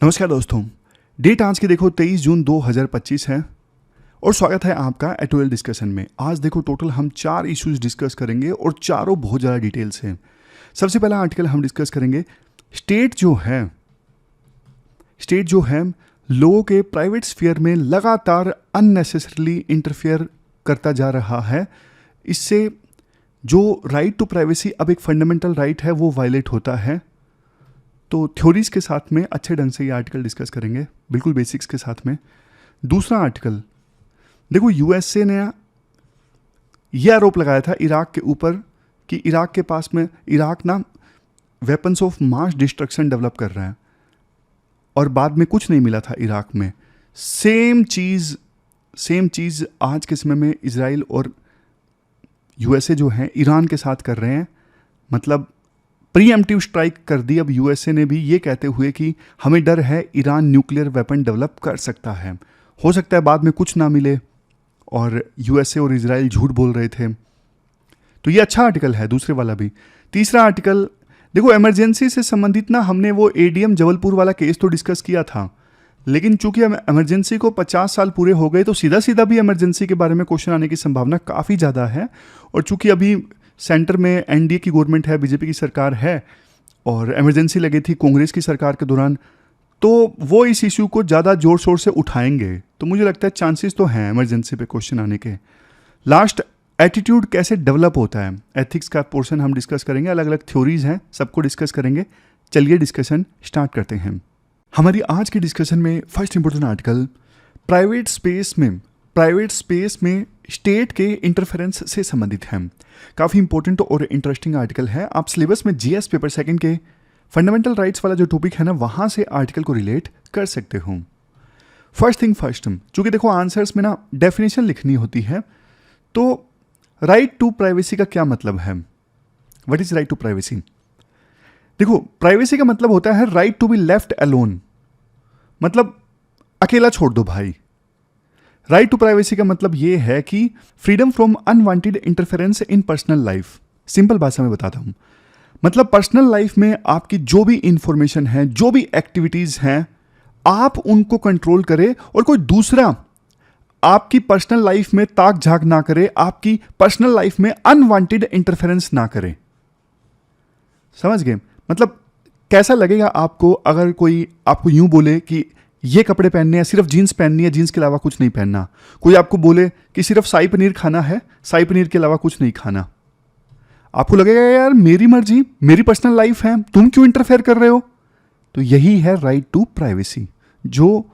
नमस्कार दोस्तों, डेट आज की देखो 23 जून 2025 है और स्वागत है आपका एटोएल डिस्कशन में। आज देखो टोटल हम 4 इश्यूज डिस्कस करेंगे और चारों बहुत ज़्यादा डिटेल्स हैं। सबसे पहला आर्टिकल हम डिस्कस करेंगे स्टेट जो है लोगों के प्राइवेट स्फीयर में लगातार अननेसेसरली इंटरफेयर करता जा रहा है। इससे जो राइट टू प्राइवेसी अब एक फंडामेंटल राइट है वो वायलेट होता है। तो थ्योरीज के साथ में अच्छे ढंग से ये आर्टिकल डिस्कस करेंगे, बिल्कुल बेसिक्स के साथ में। दूसरा आर्टिकल देखो, यूएसए ने यह आरोप लगाया था इराक के ऊपर कि इराक ना weapons of mass destruction develop कर रहा है और बाद में कुछ नहीं मिला था इराक में। सेम चीज़ आज के समय में इजराइल और यूएसए जो है ईरान के साथ कर रहे हैं। मतलब प्रीएम्प्टिव स्ट्राइक कर दी अब यूएसए ने भी, ये कहते हुए कि हमें डर है ईरान न्यूक्लियर वेपन डेवलप कर सकता है। हो सकता है बाद में कुछ ना मिले और यूएसए और इजराइल झूठ बोल रहे थे। तो ये अच्छा आर्टिकल है, दूसरे वाला भी। तीसरा आर्टिकल देखो, इमरजेंसी से संबंधित ना हमने वो एडीएम जबलपुर वाला केस तो डिस्कस किया था, लेकिन चूंकि इमरजेंसी को 50 साल पूरे हो गए तो सीधा भी इमरजेंसी के बारे में क्वेश्चन आने की संभावना काफ़ी ज़्यादा है। और चूंकि अभी सेंटर में एनडीए की गवर्नमेंट है, बीजेपी की सरकार है और इमरजेंसी लगी थी कांग्रेस की सरकार के दौरान, तो वो इस इशू को ज़्यादा जोर शोर से उठाएंगे। तो मुझे लगता है चांसेस तो हैं इमरजेंसी पे क्वेश्चन आने के। लास्ट, एटीट्यूड कैसे डेवलप होता है, एथिक्स का पोर्शन हम डिस्कस करेंगे। अलग अलग थ्योरीज हैं, सबको डिस्कस करेंगे। चलिए डिस्कशन स्टार्ट करते हैं। हमारी आज की डिस्कशन में first important article private space में स्टेट के इंटरफेरेंस से संबंधित है। काफ़ी इंपॉर्टेंट और इंटरेस्टिंग आर्टिकल है। आप सिलेबस में जीएस पेपर सेकंड के फंडामेंटल राइट्स वाला जो टॉपिक है ना, वहाँ से आर्टिकल को रिलेट कर सकते हो। फर्स्ट थिंग फर्स्ट, चूँकि देखो आंसर्स में ना डेफिनेशन लिखनी होती है, तो राइट टू प्राइवेसी का क्या मतलब है? What is right to privacy? देखो, प्राइवेसी का मतलब होता है right to be left alone, मतलब अकेला छोड़ दो भाई। राइट टू प्राइवेसी का मतलब ये है कि freedom from unwanted interference in personal life. Simple भाषा में बताता हूं, मतलब पर्सनल लाइफ में आपकी जो भी इंफॉर्मेशन है, जो भी एक्टिविटीज हैं, आप उनको कंट्रोल करें और कोई दूसरा आपकी पर्सनल लाइफ में ताक झाक ना करे, आपकी पर्सनल लाइफ में अनवांटेड इंटरफेरेंस ना करे। समझ गए? मतलब कैसा लगेगा आपको अगर कोई आपको यूं बोले कि ये कपड़े पहनने हैं, सिर्फ जीन्स पहननी है, जीन्स के अलावा कुछ नहीं पहनना। कोई आपको बोले कि सिर्फ शाही पनीर खाना है, शाही पनीर के अलावा कुछ नहीं खाना। आपको लगेगा यार मेरी मर्जी, मेरी पर्सनल लाइफ है, तुम क्यों इंटरफेयर कर रहे हो? तो यही है राइट टू प्राइवेसी, जो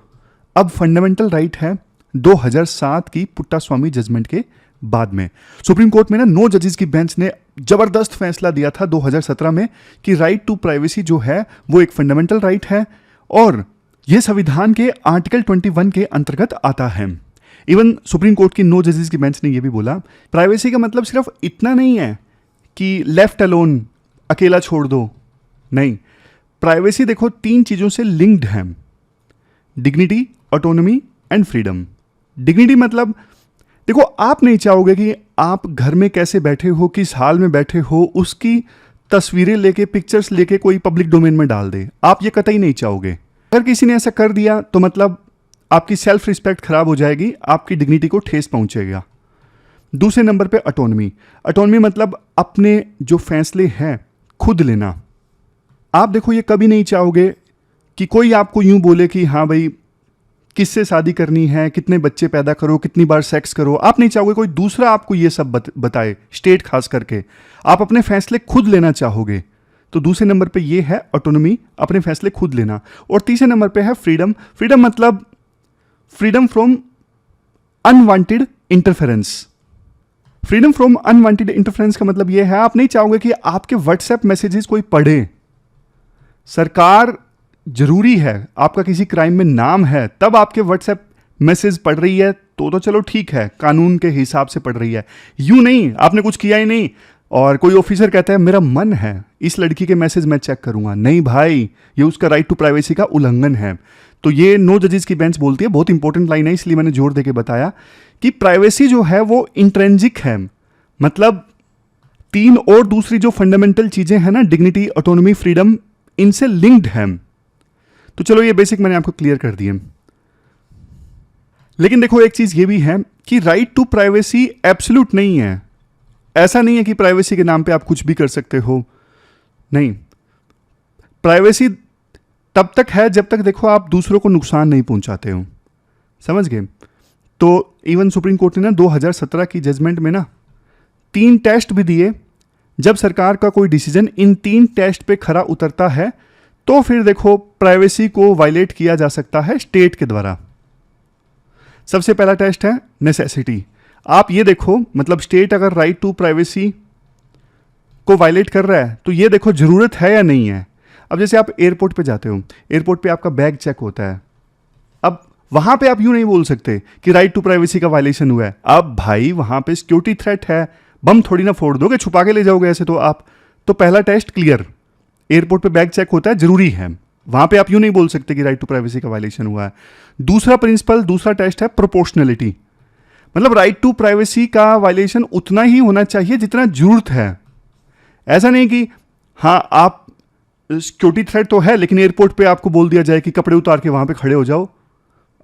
अब फंडामेंटल राइट है 2007 की पुट्टास्वामी जजमेंट के बाद में। सुप्रीम कोर्ट में ना 9 जजेस की बेंच ने जबरदस्त फैसला दिया था 2017 में कि राइट टू प्राइवेसी जो है वो एक फंडामेंटल राइट है और यह संविधान के आर्टिकल 21 के अंतर्गत आता है। इवन सुप्रीम कोर्ट की 9 जजेस की बेंच ने यह भी बोला प्राइवेसी का मतलब सिर्फ इतना नहीं है कि लेफ्ट अलोन, अकेला छोड़ दो। नहीं, प्राइवेसी देखो 3 चीजों से लिंक्ड है: dignity, autonomy and freedom. Dignity मतलब देखो, आप नहीं चाहोगे कि आप घर में कैसे बैठे हो, किस हाल में बैठे हो, उसकी तस्वीरें लेके, पिक्चर्स लेके कोई पब्लिक डोमेन में डाल दे। आप ये कतई नहीं चाहोगे। अगर किसी ने ऐसा कर दिया तो मतलब आपकी सेल्फ रिस्पेक्ट खराब हो जाएगी, आपकी डिग्निटी को ठेस पहुंचेगा। दूसरे नंबर पे ऑटोनॉमी मतलब अपने जो फैसले हैं खुद लेना। आप देखो ये कभी नहीं चाहोगे कि कोई आपको यूं बोले कि हाँ भाई किससे शादी करनी है, कितने बच्चे पैदा करो, कितनी बार सेक्स करो। आप नहीं चाहोगे कोई दूसरा आपको ये सब बताए, स्टेट खास करके। आप अपने फैसले खुद लेना चाहोगे। तो दूसरे नंबर पे ये है ऑटोनॉमी, अपने फैसले खुद लेना। और तीसरे नंबर पे है फ्रीडम मतलब freedom from unwanted interference. Freedom from unwanted interference का मतलब ये है आप नहीं चाहोगे कि आपके व्हाट्सएप मैसेजेस कोई पढ़े। सरकार जरूरी है, आपका किसी क्राइम में नाम है तब आपके व्हाट्सएप मैसेज पढ़ रही है तो चलो ठीक है, कानून के हिसाब से पढ़ रही है। यूं नहीं, आपने कुछ किया ही नहीं और कोई ऑफिसर कहता है मेरा मन है इस लड़की के मैसेज मैं चेक करूंगा। नहीं भाई, ये उसका राइट टू प्राइवेसी का उल्लंघन है। तो ये 9 जजेस की बेंच बोलती है, बहुत इंपॉर्टेंट लाइन है इसलिए मैंने जोर देके बताया कि प्राइवेसी जो है वो इंट्रेंजिक है। मतलब 3 और दूसरी जो फंडामेंटल चीजें हैं ना, डिग्निटी, ऑटोनॉमी, फ्रीडम, इनसे लिंक्ड है। तो चलो ये बेसिक मैंने आपको क्लियर कर दिए। लेकिन देखो एक चीज ये भी है कि राइट टू प्राइवेसी एब्सोल्यूट नहीं है। ऐसा नहीं है कि प्राइवेसी के नाम पे आप कुछ भी कर सकते हो, नहीं। प्राइवेसी तब तक है जब तक देखो आप दूसरों को नुकसान नहीं पहुंचाते हो, समझ गए। तो इवन सुप्रीम कोर्ट ने ना 2017 की जजमेंट में ना 3 टेस्ट भी दिए। जब सरकार का कोई डिसीजन इन 3 टेस्ट पे खरा उतरता है तो फिर देखो प्राइवेसी को वायलेट किया जा सकता है स्टेट के द्वारा। सबसे पहला टेस्ट है नेसेसिटी। आप ये देखो, मतलब स्टेट अगर राइट टू प्राइवेसी को वायलेट कर रहा है तो ये देखो जरूरत है या नहीं है। अब जैसे आप एयरपोर्ट पे जाते हो, एयरपोर्ट पे आपका बैग चेक होता है। अब वहां पे आप यूं नहीं बोल सकते कि राइट टू प्राइवेसी का वायलेशन हुआ है। अब भाई वहां पे सिक्योरिटी थ्रेट है, बम थोड़ी ना फोड़ दोगे, छुपा के ले जाओगे ऐसे तो आप। तो पहला टेस्ट क्लियर, एयरपोर्ट पे बैग चेक होता है, जरूरी है। वहां पे आप यूं नहीं बोल सकते कि राइट टू प्राइवेसी का वायलेशन हुआ है। दूसरा प्रिंसिपल, दूसरा टेस्ट है प्रोपोर्शनलिटी। मतलब राइट टू प्राइवेसी का वायलेशन उतना ही होना चाहिए जितना जरूरत है। ऐसा नहीं कि हाँ आप सिक्योरिटी थ्रेट तो है लेकिन एयरपोर्ट पे आपको बोल दिया जाए कि कपड़े उतार के वहां पे खड़े हो जाओ।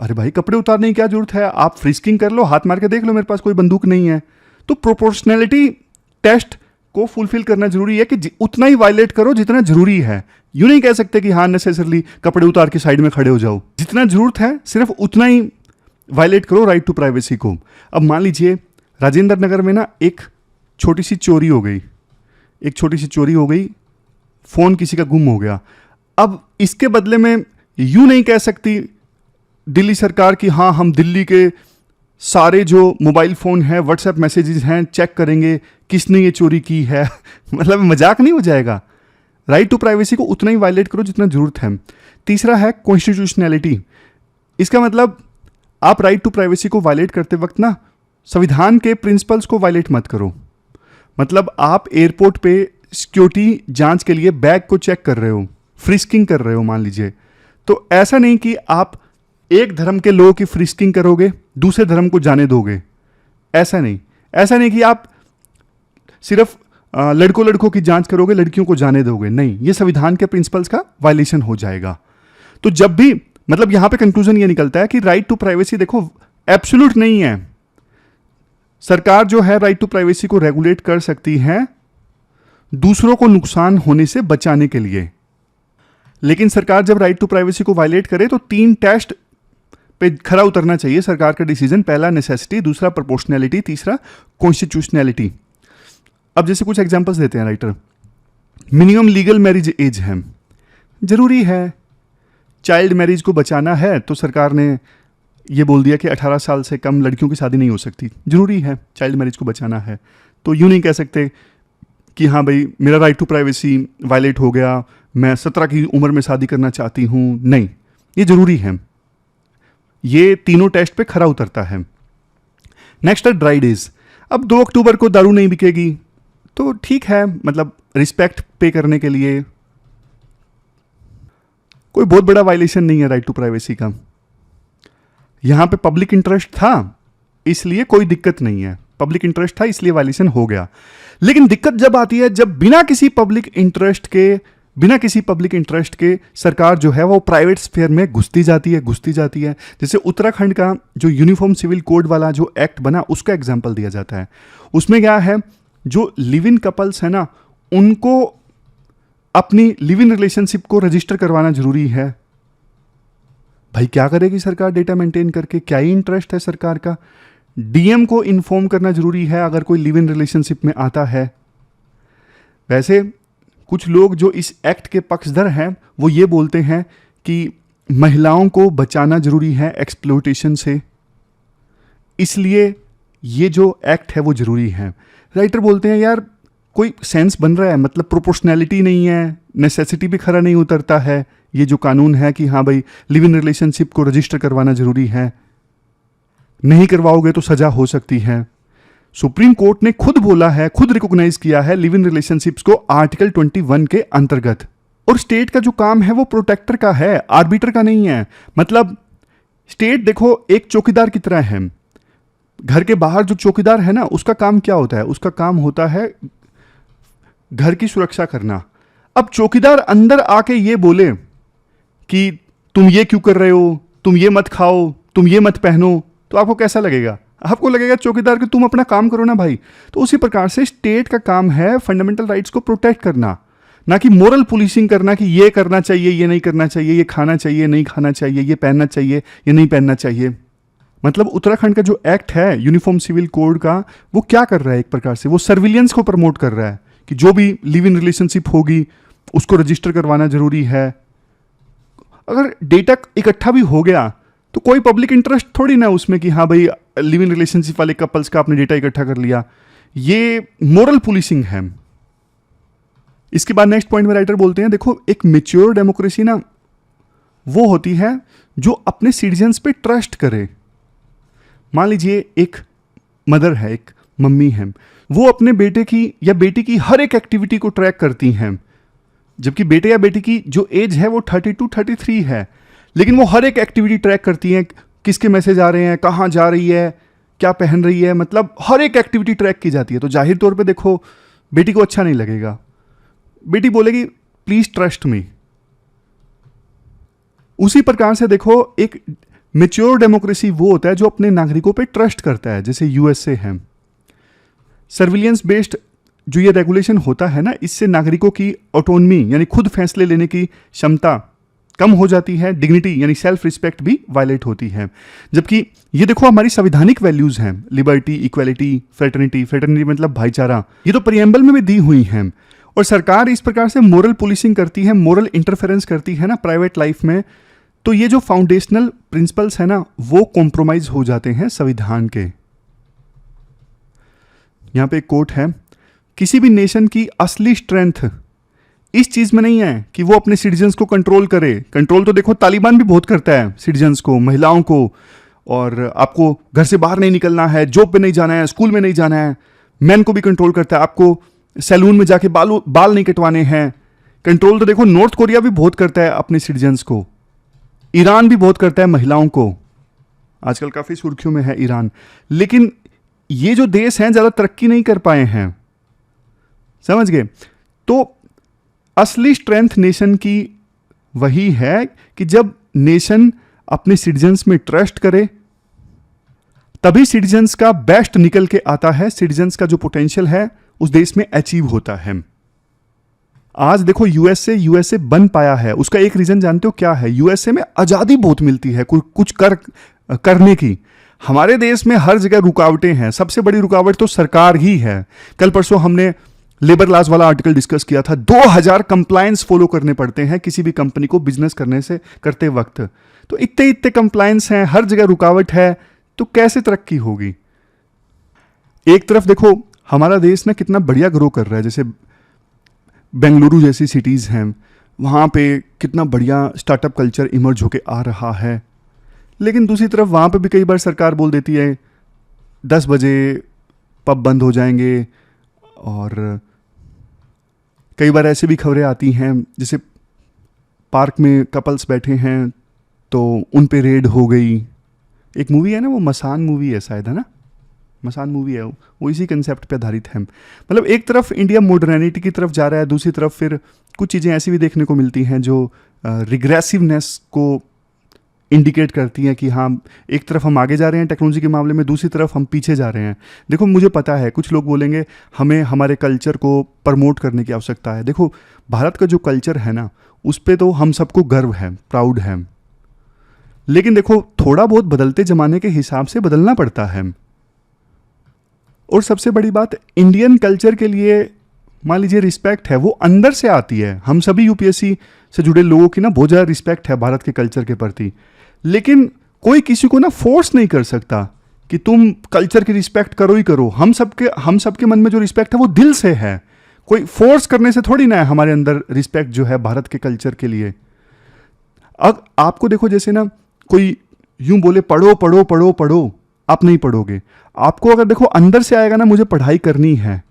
अरे भाई कपड़े उतारने की क्या जरूरत है, आप फ्रिस्किंग कर लो, हाथ मार के देख लो मेरे पास कोई बंदूक नहीं है। तो प्रोपोर्शनैलिटी टेस्ट को फुलफिल करना जरूरी है कि उतना ही वायलेट करो जितना जरूरी है। यूं नहीं कह सकते कि हाँ नेसेसरली कपड़े उतार के साइड में खड़े हो जाओ। जितना जरूरत है सिर्फ उतना ही वायलेट करो राइट टू प्राइवेसी को। अब मान लीजिए राजेंद्र नगर में ना एक छोटी सी चोरी हो गई, फोन किसी का गुम हो गया। अब इसके बदले में यूं नहीं कह सकती दिल्ली सरकार की हाँ हम दिल्ली के सारे जो मोबाइल फ़ोन हैं, व्हाट्सएप मैसेजेस हैं, चेक करेंगे किसने ये चोरी की है। मतलब मजाक नहीं हो जाएगा। राइट टू प्राइवेसी को उतना ही वायलेट करो जितना जरूरत है। तीसरा है कॉन्स्टिट्यूशनैलिटी। इसका मतलब आप राइट टू प्राइवेसी को वायलेट करते वक्त ना संविधान के प्रिंसिपल्स को वायलेट मत करो। मतलब आप एयरपोर्ट पे सिक्योरिटी जांच के लिए बैग को चेक कर रहे हो, फ्रिस्किंग कर रहे हो मान लीजिए, तो ऐसा नहीं कि आप एक धर्म के लोगों की फ्रिस्किंग करोगे दूसरे धर्म को जाने दोगे। ऐसा नहीं कि आप सिर्फ लड़कों की जांच करोगे, लड़कियों को जाने दोगे। नहीं, ये संविधान के प्रिंसिपल्स का वायलेशन हो जाएगा। तो जब भी मतलब यहां पे कंक्लूजन ये निकलता है कि राइट टू प्राइवेसी देखो एब्सोल्यूट नहीं है। सरकार जो है राइट टू प्राइवेसी को रेगुलेट कर सकती है दूसरों को नुकसान होने से बचाने के लिए। लेकिन सरकार जब राइट टू प्राइवेसी को वायलेट करे तो 3 टेस्ट पे खरा उतरना चाहिए सरकार का डिसीजन। पहला नेसेसिटी, दूसरा प्रोपोर्शनैलिटी, तीसरा कॉन्स्टिट्यूशनैलिटी। अब जैसे कुछ एग्जांपल्स देते हैं writer. Minimum legal marriage age है, जरूरी है। चाइल्ड मैरिज को बचाना है तो सरकार ने ये बोल दिया कि 18 साल से कम लड़कियों की शादी नहीं हो सकती। जरूरी है, चाइल्ड मैरिज को बचाना है। तो यूं नहीं कह सकते कि हाँ भाई मेरा राइट टू प्राइवेसी वायलेट हो गया, मैं 17 की उम्र में शादी करना चाहती हूँ। नहीं, ये जरूरी है। ये तीनों टेस्ट पे खरा उतरता है। नेक्स्ट है ड्राई डेज। अब 2 अक्टूबर को दारू नहीं बिकेगी तो ठीक है, मतलब रिस्पेक्ट पे करने के लिए कोई बहुत बड़ा वायलेशन नहीं है राइट टू प्राइवेसी का। यहां पे पब्लिक इंटरेस्ट था इसलिए कोई दिक्कत नहीं है, पब्लिक इंटरेस्ट था इसलिए वायलेशन हो गया। लेकिन दिक्कत जब आती है जब बिना किसी पब्लिक इंटरेस्ट के सरकार जो है वो प्राइवेट स्फीयर में घुसती जाती है। जैसे उत्तराखंड का जो यूनिफॉर्म सिविल कोड वाला जो एक्ट बना उसका एग्जांपल दिया जाता है। उसमें क्या है, जो लिव इन कपल्स है ना उनको अपनी लिव इन रिलेशनशिप को रजिस्टर करवाना जरूरी है। भाई क्या करेगी सरकार डेटा मेंटेन करके, क्या ही इंटरेस्ट है सरकार का। डीएम को इन्फॉर्म करना जरूरी है अगर कोई लिव इन रिलेशनशिप में आता है। वैसे कुछ लोग जो इस एक्ट के पक्षधर हैं वो ये बोलते हैं कि महिलाओं को बचाना जरूरी है एक्सप्लॉयटेशन से, इसलिए ये जो एक्ट है वो जरूरी है। राइटर बोलते हैं यार कोई सेंस बन रहा है, मतलब प्रोपोर्शनैलिटी नहीं है, नेसेसिटी भी खरा नहीं उतरता है। ये जो कानून है कि हाँ भाई लिव इन रिलेशनशिप को रजिस्टर करवाना जरूरी है, नहीं करवाओगे तो सजा हो सकती है। सुप्रीम कोर्ट ने खुद बोला है, खुद रिकॉग्नाइज किया है लिव इन रिलेशनशिप्स को आर्टिकल 21 के अंतर्गत। और स्टेट का जो काम है वो प्रोटेक्टर का है, आर्बिटर का नहीं है। मतलब स्टेट देखो एक चौकीदार की तरह है। घर के बाहर जो चौकीदार है ना उसका काम क्या होता है, उसका काम होता है घर की सुरक्षा करना। अब चौकीदार अंदर आके ये बोले कि तुम ये क्यों कर रहे हो, तुम ये मत खाओ, तुम ये मत पहनो, तो आपको कैसा लगेगा? आपको लगेगा चौकीदार कि तुम अपना काम करो ना भाई। तो उसी प्रकार से स्टेट का काम है फंडामेंटल राइट्स को प्रोटेक्ट करना, ना कि मोरल पुलिसिंग करना कि ये करना चाहिए, ये नहीं करना चाहिए, ये खाना चाहिए, नहीं खाना चाहिए, ये पहनना चाहिए, ये नहीं पहनना चाहिए। मतलब उत्तराखंड का जो एक्ट है यूनिफॉर्म सिविल कोड का, वो क्या कर रहा है? एक प्रकार से वो सर्विलियंस को प्रमोट कर रहा है कि जो भी लिव इन रिलेशनशिप होगी उसको रजिस्टर करवाना जरूरी है। अगर डेटा इकट्ठा भी हो गया तो कोई पब्लिक इंटरेस्ट थोड़ी ना उसमें कि हाँ भाई लिव इन रिलेशनशिप वाले कपल्स का आपने डेटा इकट्ठा कर लिया। ये मोरल पुलिसिंग है। इसके बाद नेक्स्ट पॉइंट में राइटर बोलते हैं, देखो एक मेच्योर डेमोक्रेसी ना वो होती है जो अपने सिटीजन्स पे ट्रस्ट करे। मान लीजिए एक मदर है, एक मम्मी है, वो अपने बेटे की या बेटी की हर एक एक्टिविटी को ट्रैक करती हैं, जबकि बेटे या बेटी की जो एज है वो 32 33 है, लेकिन वो हर एक एक्टिविटी ट्रैक करती हैं, किसके मैसेज आ रहे हैं, कहाँ जा रही है, क्या पहन रही है, मतलब हर एक एक्टिविटी ट्रैक की जाती है। तो जाहिर तौर पे देखो बेटी को अच्छा नहीं लगेगा, बेटी बोलेगी प्लीज ट्रस्ट मी। उसी प्रकार से देखो एक मेच्योर डेमोक्रेसी वो होता है जो अपने नागरिकों पे ट्रस्ट करता है, जैसे यूएसए है। सर्विलियंस बेस्ड जो ये रेगुलेशन होता है ना, इससे नागरिकों की ऑटोनमी यानी खुद फैसले लेने की क्षमता कम हो जाती है, डिग्निटी यानी सेल्फ रिस्पेक्ट भी वायलेट होती है। जबकि ये देखो हमारी संवैधानिक वैल्यूज हैं, लिबर्टी, इक्वालिटी, फ्रेटर्निटी, फ्रेटर्निटी मतलब भाईचारा, ये तो प्रीएम्बल में भी दी हुई हैं। और सरकार इस प्रकार से मोरल पुलिसिंग करती है, मोरल इंटरफेरेंस करती है ना प्राइवेट लाइफ में, तो ये जो फाउंडेशनल प्रिंसिपल्स है ना वो कॉम्प्रोमाइज हो जाते हैं संविधान के। यहां पे एक कोट है, किसी भी नेशन की असली स्ट्रेंथ इस चीज में नहीं है कि वो अपने सिटीजन्स को कंट्रोल करे। कंट्रोल तो देखो तालिबान भी बहुत करता है सिटीजन्स को, महिलाओं को, और आपको घर से बाहर नहीं निकलना है, जॉब पे नहीं जाना है, स्कूल में नहीं जाना है। मैन को भी कंट्रोल करता है, आपको सैलून में जाके बाल नहीं कटवाने हैं। कंट्रोल तो देखो नॉर्थ कोरिया भी बहुत करता है अपने सिटीजन्स को, ईरान भी बहुत करता है महिलाओं को, आजकल काफी सुर्खियों में है ईरान। लेकिन ये जो देश हैं ज्यादा तरक्की नहीं कर पाए हैं, समझ गए? तो असली स्ट्रेंथ नेशन की वही है कि जब नेशन अपने सिटीजन्स में ट्रस्ट करे, तभी सिटीजन्स का बेस्ट निकल के आता है, सिटीजन्स का जो पोटेंशियल है उस देश में अचीव होता है। आज देखो यूएसए बन पाया है, उसका एक रीजन जानते हो क्या है? यूएसए में आजादी बहुत मिलती है कुछ करने की। हमारे देश में हर जगह रुकावटें हैं, सबसे बड़ी रुकावट तो सरकार ही है। कल परसों हमने लेबर लॉज वाला आर्टिकल डिस्कस किया था, 2000 कंप्लायंस फॉलो करने पड़ते हैं किसी भी कंपनी को बिजनेस करते वक्त। तो इतने कंप्लायंस हैं, हर जगह रुकावट है, तो कैसे तरक्की होगी? एक तरफ देखो हमारा देश ना कितना बढ़िया ग्रो कर रहा है, जैसे बेंगलुरु जैसी सिटीज हैं, वहां पे कितना बढ़िया स्टार्टअप कल्चर इमर्ज होके आ रहा है। लेकिन दूसरी तरफ वहां पे भी कई बार सरकार बोल देती है 10 बजे पब बंद हो जाएंगे, और कई बार ऐसे भी खबरें आती हैं जैसे पार्क में कपल्स बैठे हैं तो उन पे रेड हो गई। एक मूवी है ना, वो मसान मूवी है शायद, है ना, मसान मूवी है, वो इसी कंसेप्ट पे आधारित है। मतलब एक तरफ इंडिया मॉडर्निटी की तरफ जा रहा है, दूसरी तरफ फिर कुछ चीज़ें ऐसी भी देखने को मिलती हैं जो रिग्रेसिवनेस को इंडिकेट करती हैं कि हाँ एक तरफ हम आगे जा रहे हैं टेक्नोलॉजी के मामले में, दूसरी तरफ हम पीछे जा रहे हैं। देखो मुझे पता है कुछ लोग बोलेंगे हमें हमारे कल्चर को प्रमोट करने की आवश्यकता है। देखो भारत का जो कल्चर है ना उस पर तो हम सबको गर्व है, प्राउड है, लेकिन देखो थोड़ा बहुत बदलते ज़माने के हिसाब से बदलना पड़ता है। और सबसे बड़ी बात, इंडियन कल्चर के लिए मान लीजिए रिस्पेक्ट है, वो अंदर से आती है। हम सभी यूपीएससी से जुड़े लोगों की ना बहुत ज़्यादा रिस्पेक्ट है भारत के कल्चर के प्रति, लेकिन कोई किसी को ना फोर्स नहीं कर सकता कि तुम कल्चर की रिस्पेक्ट करो ही करो। हम सबके मन में जो रिस्पेक्ट है वो दिल से है, कोई फोर्स करने से थोड़ी ना है हमारे अंदर रिस्पेक्ट जो है भारत के कल्चर के लिए। अब आपको देखो जैसे ना कोई यूं बोले पढ़ो पढ़ो पढ़ो पढ़ो, आप नहीं पढ़ोगे। आपको अगर देखो अंदर से आएगा ना मुझे पढ़ाई करनी है,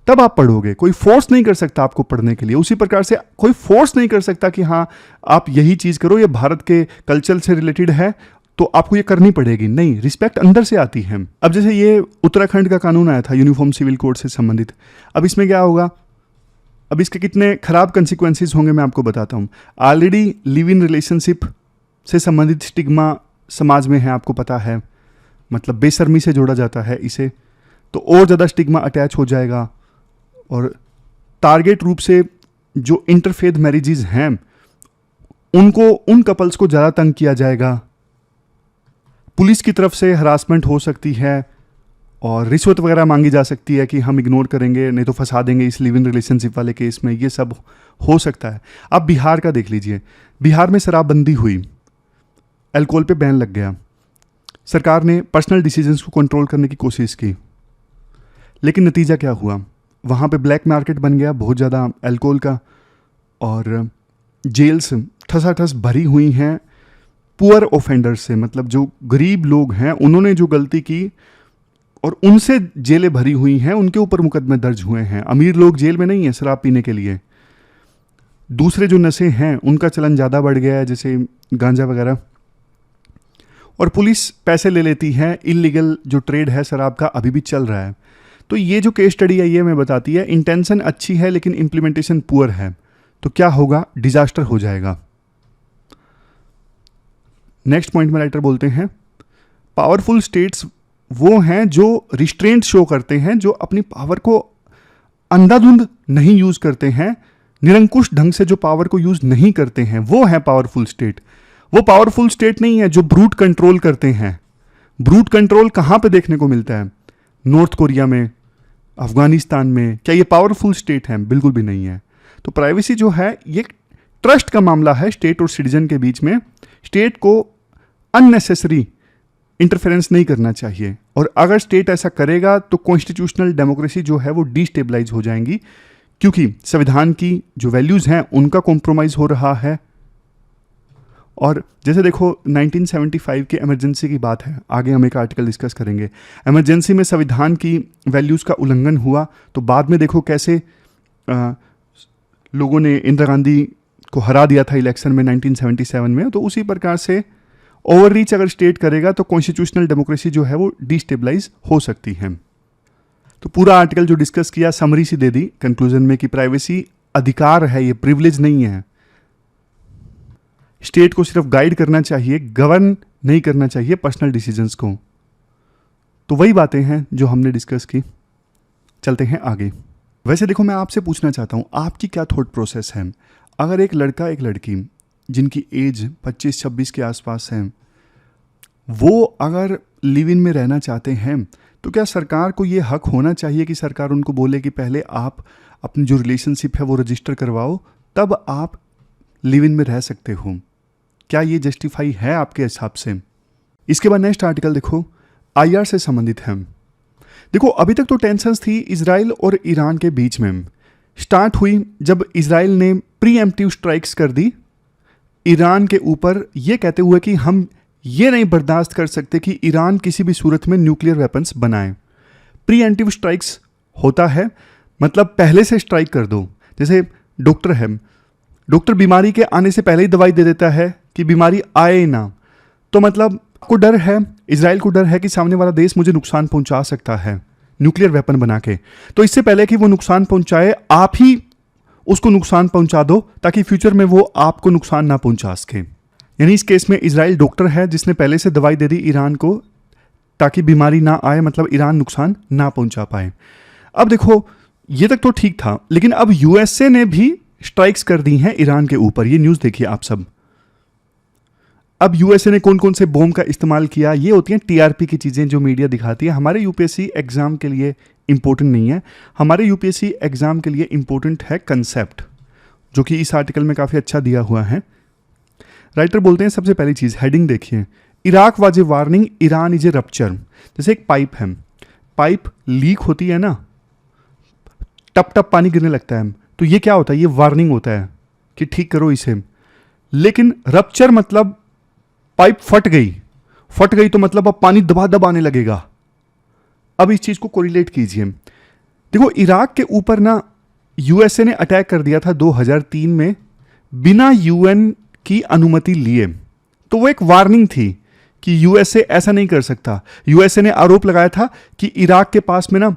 तब आप पढ़ोगे। कोई फोर्स नहीं कर सकता आपको पढ़ने के लिए। उसी प्रकार से कोई फोर्स नहीं कर सकता कि हाँ आप यही चीज़ करो, ये भारत के कल्चर से रिलेटेड है तो आपको ये करनी पड़ेगी। नहीं, रिस्पेक्ट अंदर से आती है। अब जैसे ये उत्तराखंड का कानून आया था यूनिफॉर्म सिविल कोड से संबंधित, अब इसमें क्या होगा, अब इसके कितने खराब कंसिक्वेंसेस होंगे मैं आपको बताता हूँ। ऑलरेडी लिव इन रिलेशनशिप से संबंधित स्टिग्मा समाज में है, आपको पता है, मतलब बेशर्मी से जोड़ा जाता है इसे, तो और ज़्यादा स्टिग्मा अटैच हो जाएगा। और टारगेट रूप से जो इंटरफेथ मैरिजेज हैं उनको, उन कपल्स को ज़्यादा तंग किया जाएगा। पुलिस की तरफ से हरासमेंट हो सकती है और रिश्वत वगैरह मांगी जा सकती है कि हम इग्नोर करेंगे नहीं तो फंसा देंगे इस लिव इन रिलेशनशिप वाले केस में, ये सब हो सकता है। अब बिहार का देख लीजिए, बिहार में शराबबंदी हुई, अल्कोहल पे बैन लग गया, सरकार ने पर्सनल डिसीजंस को कंट्रोल करने की कोशिश की, लेकिन नतीजा क्या हुआ, वहाँ पे ब्लैक मार्केट बन गया बहुत ज़्यादा अल्कोहल का, और जेल्स ठसाठस भरी हुई हैं पुअर ऑफेंडर्स से, मतलब जो गरीब लोग हैं उन्होंने जो गलती की और उनसे जेलें भरी हुई हैं, उनके ऊपर मुकदमे दर्ज हुए हैं। अमीर लोग जेल में नहीं है शराब पीने के लिए, दूसरे जो नशे हैं उनका चलन ज़्यादा बढ़ गया है, जैसे गांजा वगैरह, और पुलिस पैसे ले लेती है। इलीगल जो ट्रेड है शराब का अभी भी चल रहा है। तो ये जो केस स्टडी है ये हमें बताती है इंटेंशन अच्छी है लेकिन इम्प्लीमेंटेशन पुअर है, तो क्या होगा, डिजास्टर हो जाएगा। नेक्स्ट पॉइंट में राइटर बोलते हैं पावरफुल स्टेट्स वो हैं जो रिस्ट्रेंट शो करते हैं, जो अपनी पावर को अंधाधुंध नहीं यूज करते हैं, निरंकुश ढंग से जो पावर को यूज नहीं करते हैं, वो है पावरफुल स्टेट। वो पावरफुल स्टेट नहीं है जो ब्रूट कंट्रोल करते हैं। ब्रूट कंट्रोल कहां पे देखने को मिलता है, नॉर्थ कोरिया में, अफगानिस्तान में। क्या ये पावरफुल स्टेट है? बिल्कुल भी नहीं है। तो प्राइवेसी जो है ये ट्रस्ट का मामला है स्टेट और सिटीजन के बीच में। स्टेट को अननेसेसरी इंटरफेरेंस नहीं करना चाहिए, और अगर स्टेट ऐसा करेगा तो कॉन्स्टिट्यूशनल डेमोक्रेसी जो है वो डिस्टेबलाइज हो जाएंगी, क्योंकि संविधान की जो वैल्यूज हैं उनका कॉम्प्रोमाइज हो रहा है। और जैसे देखो 1975 के इमरजेंसी की बात है, आगे हम एक आर्टिकल डिस्कस करेंगे। इमरजेंसी में संविधान की वैल्यूज़ का उल्लंघन हुआ, तो बाद में देखो कैसे लोगों ने इंदिरा गांधी को हरा दिया था इलेक्शन में 1977 में। तो उसी प्रकार से ओवर रीच अगर स्टेट करेगा तो कॉन्स्टिट्यूशनल डेमोक्रेसी जो है वो डिस्टेबलाइज हो सकती है। तो पूरा आर्टिकल जो डिस्कस किया समरी सी दे दी कंक्लूजन में कि प्राइवेसी अधिकार है, ये प्रिविलेज नहीं है। स्टेट को सिर्फ गाइड करना चाहिए, गवर्न नहीं करना चाहिए पर्सनल डिसीजंस को। तो वही बातें हैं जो हमने डिस्कस की। चलते हैं आगे। वैसे देखो मैं आपसे पूछना चाहता हूँ आपकी क्या थॉट प्रोसेस है। अगर एक लड़का एक लड़की जिनकी एज 25-26 के आसपास है, वो अगर लिव इन में रहना चाहते हैं, तो क्या सरकार को ये हक होना चाहिए कि सरकार उनको बोले कि पहले आप अपनी जो रिलेशनशिप है वो रजिस्टर करवाओ, तब आप लिव इन में रह सकते हो? क्या ये जस्टिफाई है आपके हिसाब से? इसके बाद नेक्स्ट आर्टिकल देखो, आईआर से संबंधित है। देखो अभी तक तो टेंशंस थी इजराइल और ईरान के बीच में, स्टार्ट हुई जब इजराइल ने प्रीएम्प्टिव स्ट्राइक्स कर दी ईरान के ऊपर, ये कहते हुए कि हम ये नहीं बर्दाश्त कर सकते कि ईरान किसी भी सूरत में न्यूक्लियर वेपन्स बनाए। प्रीएम्प्टिव स्ट्राइक्स होता है मतलब पहले से स्ट्राइक कर दो। जैसे डॉक्टर है, डॉक्टर बीमारी के आने से पहले ही दवाई दे देता है कि बीमारी आए ना, तो मतलब को डर है, इजराइल को डर है कि सामने वाला देश मुझे नुकसान पहुंचा सकता है न्यूक्लियर वेपन बना के, तो इससे पहले कि वो नुकसान पहुंचाए आप ही उसको नुकसान पहुंचा दो ताकि फ्यूचर में वो आपको नुकसान ना पहुंचा सके। यानी इस केस में इजराइल डॉक्टर है जिसने पहले से दवाई दे दी ईरान को ताकि बीमारी ना आए, मतलब ईरान नुकसान ना पहुंचा पाए। अब देखो ये तक तो ठीक था, लेकिन अब यूएसए ने भी स्ट्राइक्स कर दी हैं ईरान के ऊपर। ये न्यूज़ देखिए आप सब। अब यूएसए ने कौन कौन से बॉम्ब का इस्तेमाल किया, ये होती हैं टीआरपी की चीज़ें जो मीडिया दिखाती है। हमारे यूपीएससी एग्जाम के लिए इंपॉर्टेंट नहीं है, हमारे यूपीएससी एग्जाम के लिए इंपॉर्टेंट है कंसेप्ट, जो कि इस आर्टिकल में काफ़ी अच्छा दिया हुआ है। राइटर बोलते हैं सबसे पहली चीज़, हेडिंग देखिए, Iraq was a warning, Iran is a rupture. जैसे एक पाइप है, पाइप लीक होती है ना, टप टप पानी गिरने लगता है, तो ये क्या होता है, ये वार्निंग होता है कि ठीक करो इसे। लेकिन रप्चर मतलब पाइप फट गई तो मतलब अब पानी दबा दबा आने लगेगा। अब इस चीज को कोरिलेट कीजिए। देखो इराक के ऊपर ना यूएसए ने अटैक कर दिया था 2003 में बिना यूएन की अनुमति लिए, तो वो एक वार्निंग थी कि यूएसए ऐसा नहीं कर सकता। यूएसए ने आरोप लगाया था कि इराक के पास में ना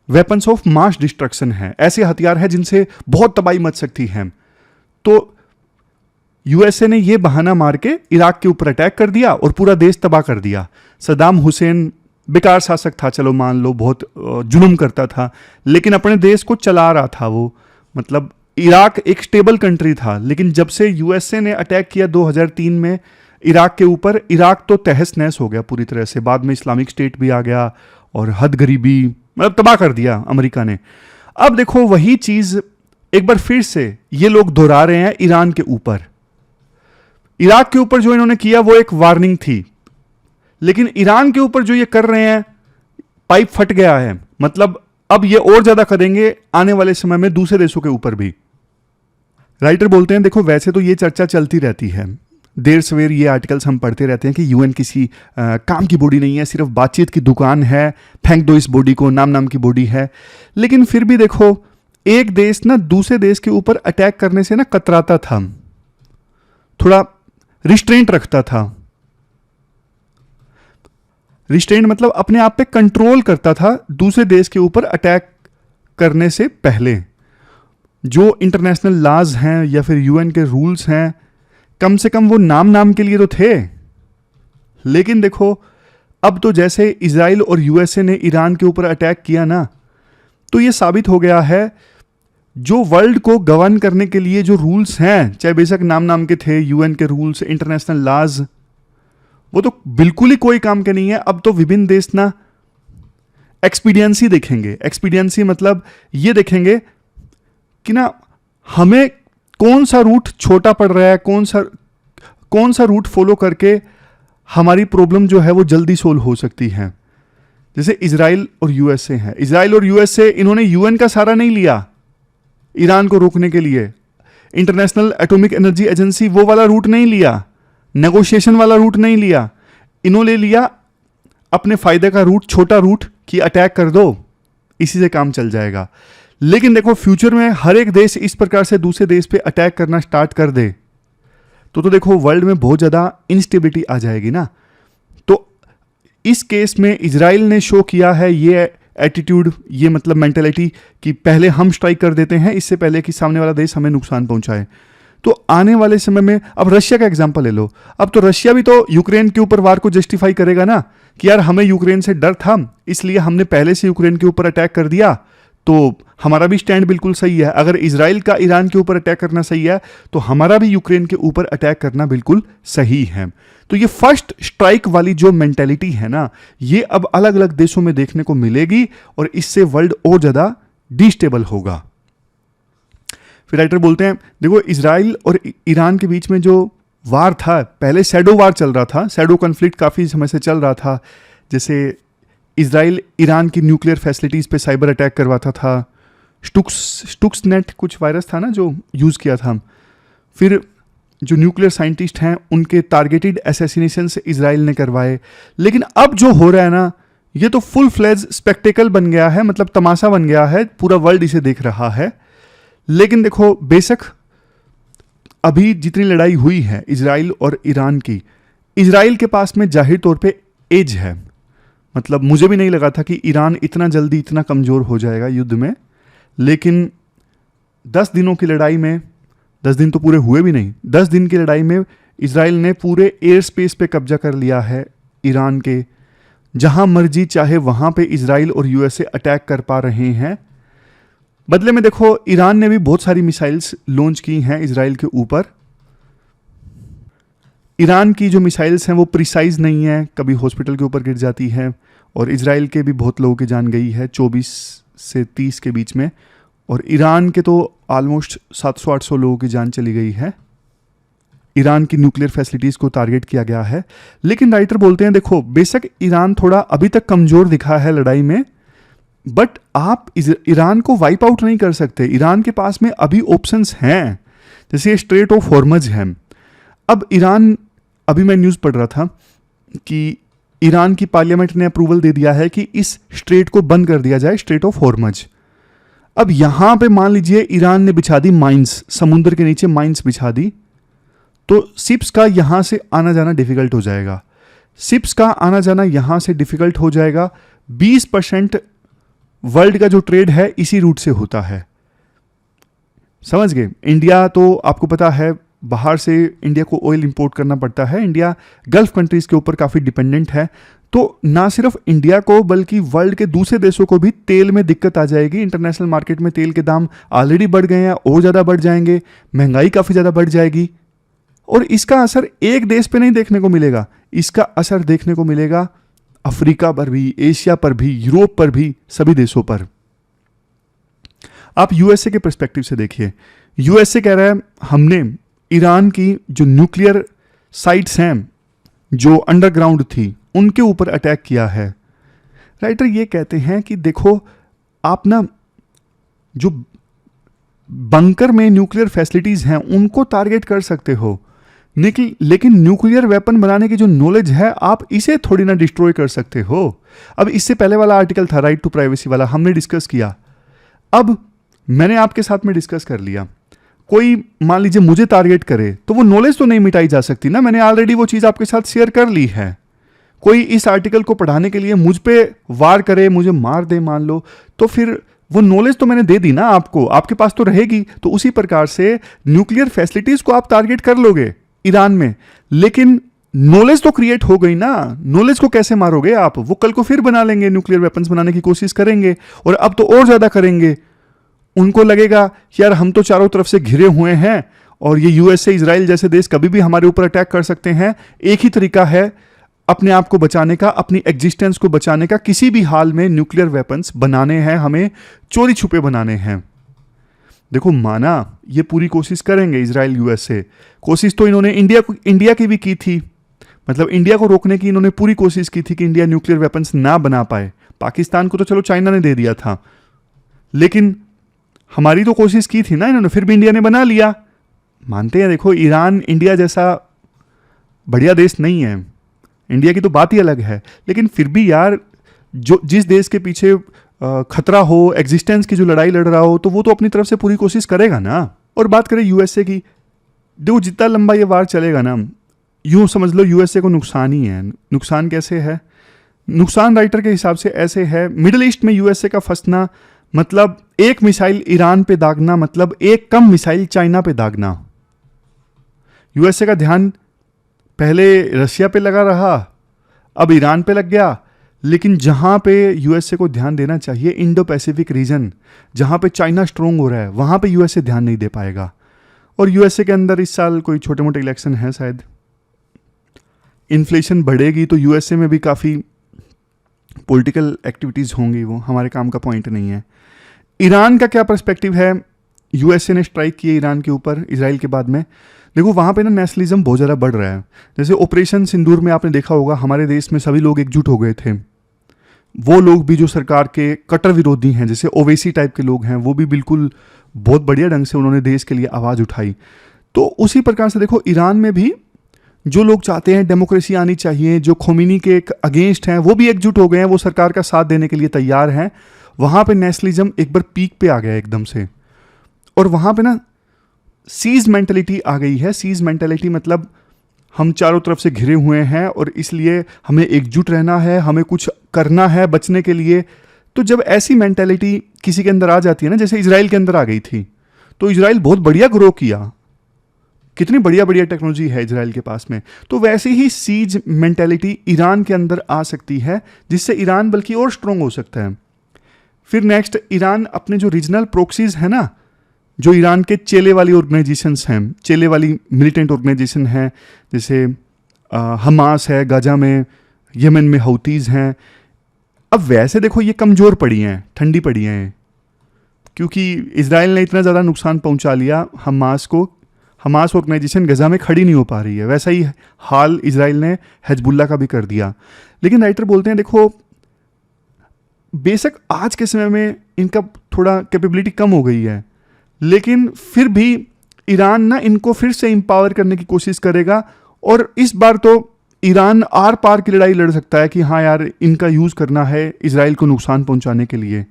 वेपन्स ऑफ मास डिस्ट्रक्शन है, ऐसे हथियार हैं जिनसे बहुत तबाही मच सकती है। तो यूएसए ने यह बहाना मार के इराक के ऊपर अटैक कर दिया और पूरा देश तबाह कर दिया। सद्दाम हुसैन बेकार शासक था, चलो मान लो, बहुत जुल्म करता था, लेकिन अपने देश को चला रहा था वो। मतलब इराक एक स्टेबल कंट्री था, लेकिन जब से यूएसए ने अटैक किया 2003 में इराक के ऊपर, इराक तो तहस नहस हो गया पूरी तरह से। बाद में इस्लामिक स्टेट भी आ गया और हद गरीबी, मतलब तबाह कर दिया अमेरिका ने। अब देखो वही चीज एक बार फिर से ये लोग दोहरा रहे हैं ईरान के ऊपर। इराक के ऊपर जो इन्होंने किया वो एक वार्निंग थी, लेकिन ईरान के ऊपर जो ये कर रहे हैं, पाइप फट गया है। मतलब अब ये और ज्यादा करेंगे आने वाले समय में दूसरे देशों के ऊपर भी। राइटर बोलते हैं देखो वैसे तो ये चर्चा चलती रहती है, देर सवेर ये आर्टिकल्स हम पढ़ते रहते हैं कि यूएन किसी काम की बॉडी नहीं है, सिर्फ बातचीत की दुकान है, फेंक दो इस बॉडी को, नाम नाम की बॉडी है। लेकिन फिर भी देखो एक देश ना दूसरे देश के ऊपर अटैक करने से ना कतराता था, थोड़ा रिस्ट्रेंट रखता था। रिस्ट्रेंट मतलब अपने आप पे कंट्रोल करता था दूसरे देश के ऊपर अटैक करने से पहले। जो इंटरनेशनल लॉज हैं या फिर यूएन के रूल्स हैं, कम से कम वो नाम नाम के लिए तो थे। लेकिन देखो अब तो जैसे इजराइल और यूएसए ने ईरान के ऊपर अटैक किया ना, तो ये साबित हो गया है जो वर्ल्ड को गवर्न करने के लिए जो रूल्स हैं, चाहे बेशक नाम नाम के थे, यूएन के रूल्स, इंटरनेशनल लॉज, वो तो बिल्कुल ही कोई काम के नहीं है। अब तो विभिन्न देश ना एक्सपीडियंसी देखेंगे। एक्सपीडियंसी मतलब ये देखेंगे कि ना हमें कौन सा रूट छोटा पड़ रहा है, कौन सा रूट फॉलो करके हमारी प्रॉब्लम जो है वो जल्दी सोल्व हो सकती है। जैसे इजराइल और यूएसए है, इजराइल और यूएसए इन्होंने यूएन का सहारा नहीं लिया ईरान को रोकने के लिए, इंटरनेशनल एटॉमिक एनर्जी एजेंसी वो वाला रूट नहीं लिया, नेगोशिएशन वाला रूट नहीं लिया, इन्होंने लिया अपने फायदे का रूट, छोटा रूट कि अटैक कर दो, इसी से काम चल जाएगा। लेकिन देखो फ्यूचर में हर एक देश इस प्रकार से दूसरे देश पे अटैक करना स्टार्ट कर दे तो देखो वर्ल्ड में बहुत ज़्यादा इंस्टेबिलिटी आ जाएगी ना। तो इस केस में इजराइल ने शो किया है ये एटीट्यूड, ये मतलब मेंटेलिटी कि पहले हम स्ट्राइक कर देते हैं इससे पहले कि सामने वाला देश हमें नुकसान पहुंचाए। तो आने वाले समय में अब रशिया का एग्जांपल ले लो, अब तो रशिया भी तो यूक्रेन के ऊपर वार को जस्टिफाई करेगा ना कि यार हमें यूक्रेन से डर था इसलिए हमने पहले से यूक्रेन के ऊपर अटैक कर दिया, तो हमारा भी स्टैंड बिल्कुल सही है। अगर इजराइल का ईरान के ऊपर अटैक करना सही है तो हमारा भी यूक्रेन के ऊपर अटैक करना बिल्कुल सही है। तो ये फर्स्ट स्ट्राइक वाली जो मेंटेलिटी है ना, ये अब अलग अलग देशों में देखने को मिलेगी और इससे वर्ल्ड और ज़्यादा डिस्टेबल होगा। फिर राइटर बोलते हैं देखो इजराइल और ईरान के बीच में जो वार था, पहले शैडो वार चल रहा था, शैडो कॉन्फ्लिक्ट काफ़ी समय से चल रहा था। जैसे इजराइल ईरान की न्यूक्लियर फैसिलिटीज़ पे साइबर अटैक करवाता था, स्टुक्स नेट कुछ वायरस था ना जो यूज़ किया था। फिर जो न्यूक्लियर साइंटिस्ट हैं उनके टारगेटेड असैसिनेशन से इजराइल ने करवाए। लेकिन अब जो हो रहा है ना, ये तो फुल फ्लेज स्पेक्टेकल बन गया है, मतलब तमाशा बन गया है, पूरा वर्ल्ड इसे देख रहा है। लेकिन देखो बेशक अभी जितनी लड़ाई हुई है इजराइल और ईरान की, इजराइल के पास में जाहिर तौर पे एज है। मतलब मुझे भी नहीं लगा था कि ईरान इतना जल्दी इतना कमज़ोर हो जाएगा युद्ध में। लेकिन 10 दिनों की लड़ाई में, 10 दिन तो पूरे हुए भी नहीं, 10 दिन की लड़ाई में इजराइल ने पूरे एयर स्पेस पे कब्जा कर लिया है ईरान के। जहां मर्जी चाहे वहां पे इजराइल और यूएसए अटैक कर पा रहे हैं। बदले में देखो ईरान ने भी बहुत सारी मिसाइल्स लॉन्च की हैं इजराइल के ऊपर। ईरान की जो मिसाइल्स हैं वो प्रिसाइज नहीं है, कभी हॉस्पिटल के ऊपर गिर जाती है, और इजराइल के भी बहुत लोगों की जान गई है 24 से 30 के बीच में, और ईरान के तो ऑलमोस्ट 700-800 लोगों की जान चली गई है। ईरान की न्यूक्लियर फैसिलिटीज़ को टारगेट किया गया है। लेकिन राइटर बोलते हैं देखो बेशक ईरान थोड़ा अभी तक कमज़ोर दिखा है लड़ाई में, बट आप ईरान को वाइप आउट नहीं कर सकते। ईरान के पास में अभी ऑप्शंस हैं, जैसे स्ट्रेट ऑफ हॉर्मज है। अब ईरान, अभी मैं न्यूज़ पढ़ रहा था कि ईरान की पार्लियामेंट ने अप्रूवल दे दिया है कि इस स्ट्रेट को बंद कर दिया जाए, स्ट्रेट ऑफ हॉर्मज। अब यहां पे मान लीजिए ईरान ने बिछा दी माइंस, समुद्र के नीचे माइंस बिछा दी, तो शिप्स का यहां से आना जाना डिफिकल्ट हो जाएगा। शिप्स का आना जाना यहां से डिफिकल्ट हो जाएगा। 20% वर्ल्ड का जो ट्रेड है इसी रूट से होता है। समझ गए? इंडिया तो आपको पता है बाहर से इंडिया को ऑयल इंपोर्ट करना पड़ता है। इंडिया गल्फ कंट्रीज के ऊपर काफ़ी डिपेंडेंट है। तो ना सिर्फ इंडिया को बल्कि वर्ल्ड के दूसरे देशों को भी तेल में दिक्कत आ जाएगी। इंटरनेशनल मार्केट में तेल के दाम ऑलरेडी बढ़ गए हैं, और ज़्यादा बढ़ जाएंगे, महंगाई काफ़ी ज़्यादा बढ़ जाएगी। और इसका असर एक देश पे नहीं देखने को मिलेगा, इसका असर देखने को मिलेगा अफ्रीका पर भी, एशिया पर भी, यूरोप पर भी, सभी देशों पर। आप यूएसए के पर्सपेक्टिव से देखिए। यूएसए कह रहा है हमने ईरान की जो न्यूक्लियर साइट्स हैं जो अंडरग्राउंड थी उनके ऊपर अटैक किया है। राइटर ये कहते हैं कि देखो आप ना जो बंकर में न्यूक्लियर फैसिलिटीज हैं उनको टारगेट कर सकते हो, लेकिन न्यूक्लियर वेपन बनाने की जो नॉलेज है आप इसे थोड़ी ना डिस्ट्रॉय कर सकते हो। अब इससे पहले वाला आर्टिकल था राइट टू प्राइवेसी वाला, हमने डिस्कस किया। अब मैंने आपके साथ में डिस्कस कर लिया। कोई मान लीजिए मुझे टारगेट करे तो वो नॉलेज तो नहीं मिटाई जा सकती ना, मैंने ऑलरेडी वो चीज़ आपके साथ शेयर कर ली है। कोई इस आर्टिकल को पढ़ाने के लिए मुझ पे वार करे, मुझे मार दे मान लो, तो फिर वो नॉलेज तो मैंने दे दी ना आपको, आपके पास तो रहेगी। तो उसी प्रकार से न्यूक्लियर फैसिलिटीज को आप टारगेट कर लोगे ईरान में, लेकिन नॉलेज तो क्रिएट हो गई ना। नॉलेज को कैसे मारोगे आप? वो कल को फिर बना लेंगे, न्यूक्लियर वेपन्स बनाने की कोशिश करेंगे, और अब तो और ज्यादा करेंगे। उनको लगेगा यार हम तो चारों तरफ से घिरे हुए हैं और ये यूएसए, इजराइल जैसे देश कभी भी हमारे ऊपर अटैक कर सकते हैं। एक ही तरीका है अपने आप को बचाने का, अपनी एग्जिस्टेंस को बचाने का, किसी भी हाल में न्यूक्लियर वेपन्स बनाने हैं, हमें चोरी छुपे बनाने हैं। देखो माना ये पूरी कोशिश करेंगे इजराइल यूएसए, कोशिश तो इन्होंने इंडिया की भी की थी, मतलब इंडिया को रोकने की इन्होंने पूरी कोशिश की थी कि इंडिया न्यूक्लियर वेपन्स ना बना पाए। पाकिस्तान को तो चलो चाइना ने दे दिया था, लेकिन हमारी तो कोशिश की थी ना इन्होंने, फिर भी इंडिया ने बना लिया। मानते हैं देखो ईरान इंडिया जैसा बढ़िया देश नहीं है, इंडिया की तो बात ही अलग है, लेकिन फिर भी यार जो जिस देश के पीछे खतरा हो, एग्जिस्टेंस की जो लड़ाई लड़ रहा हो, तो वो तो अपनी तरफ से पूरी कोशिश करेगा ना। और बात करें यूएसए की, देखो जितना लंबा ये वार चलेगा ना, यूं समझ लो यूएसए को नुकसान ही है। नुकसान कैसे है? नुकसान राइटर के हिसाब से ऐसे है, मिडिल ईस्ट में यूएसए का फंसना मतलब एक मिसाइल ईरान पे दागना, मतलब एक कम मिसाइल चाइना पे दागना। यूएसए का ध्यान पहले रशिया पे लगा रहा, अब ईरान पे लग गया, लेकिन जहां पे यूएसए को ध्यान देना चाहिए, इंडो पैसिफिक रीजन जहां पे चाइना स्ट्रोंग हो रहा है, वहां पे यूएसए ध्यान नहीं दे पाएगा। और यूएसए के अंदर इस साल कोई छोटे मोटे इलेक्शन है शायद, इन्फ्लेशन बढ़ेगी तो यूएसए में भी काफ़ी पॉलिटिकल एक्टिविटीज़ होंगी, वो हमारे काम का पॉइंट नहीं है। ईरान का क्या पर्सपेक्टिव है? यूएसए ने स्ट्राइक किए ईरान के ऊपर इजराइल के बाद में। देखो वहाँ पे ना नेशनलिज्म बहुत ज़्यादा बढ़ रहा है। जैसे ऑपरेशन सिंदूर में आपने देखा होगा, हमारे देश में सभी लोग एकजुट हो गए थे। वो लोग भी जो सरकार के कट्टर विरोधी हैं, जैसे ओवैसी टाइप के लोग हैं, वो भी बिल्कुल बहुत बढ़िया ढंग से उन्होंने देश के लिए आवाज़ उठाई। तो उसी प्रकार से देखो ईरान में भी जो लोग चाहते हैं डेमोक्रेसी आनी चाहिए, जो खोमेनी के अगेंस्ट हैं, वो भी एकजुट हो गए हैं, वो सरकार का साथ देने के लिए तैयार हैं। वहाँ पे नेशनलिज्म एक बार पीक पे आ गया एकदम से, और वहाँ पे ना सीज मेंटेलिटी आ गई है। सीज मेंटेलिटी मतलब हम चारों तरफ से घिरे हुए हैं और इसलिए हमें एकजुट रहना है, हमें कुछ करना है बचने के लिए। तो जब ऐसी मेंटेलिटी किसी के अंदर आ जाती है ना, जैसे इजराइल के अंदर आ गई थी, तो इजराइल बहुत बढ़िया ग्रो किया, कितनी बढ़िया बढ़िया टेक्नोलॉजी है इजराइल के पास में। तो वैसे ही सीज मेंटेलिटी ईरान के अंदर आ सकती है, जिससे ईरान बल्कि और स्ट्रोंग हो सकता है। फिर नेक्स्ट, ईरान अपने जो रीजनल प्रोक्सीज है ना, जो ईरान के चेले वाली ऑर्गेनाइजेशंस हैं, चेले वाली मिलिटेंट ऑर्गेनाइजेशन हैं, जैसे हमास है गाजा में, यमन में हौतीज़ हैं। अब वैसे देखो ये कमज़ोर पड़ी हैं, ठंडी पड़ी हैं, क्योंकि इजराइल ने इतना ज़्यादा नुकसान पहुंचा लिया हमास को। हमास ऑर्गेनाइजेशन गजा में खड़ी नहीं हो पा रही है। वैसा ही हाल इजराइल ने हिजबुल्लाह का भी कर दिया। लेकिन राइटर बोलते हैं देखो बेशक आज के समय में इनका थोड़ा कैपेबिलिटी कम हो गई है, लेकिन फिर भी ईरान ना इनको फिर से एम्पावर करने की कोशिश करेगा, और इस बार तो ईरान आर पार की लड़ाई लड़ सकता है कि हाँ यार इनका यूज़ करना है इजराइल को नुकसान पहुंचाने के लिए।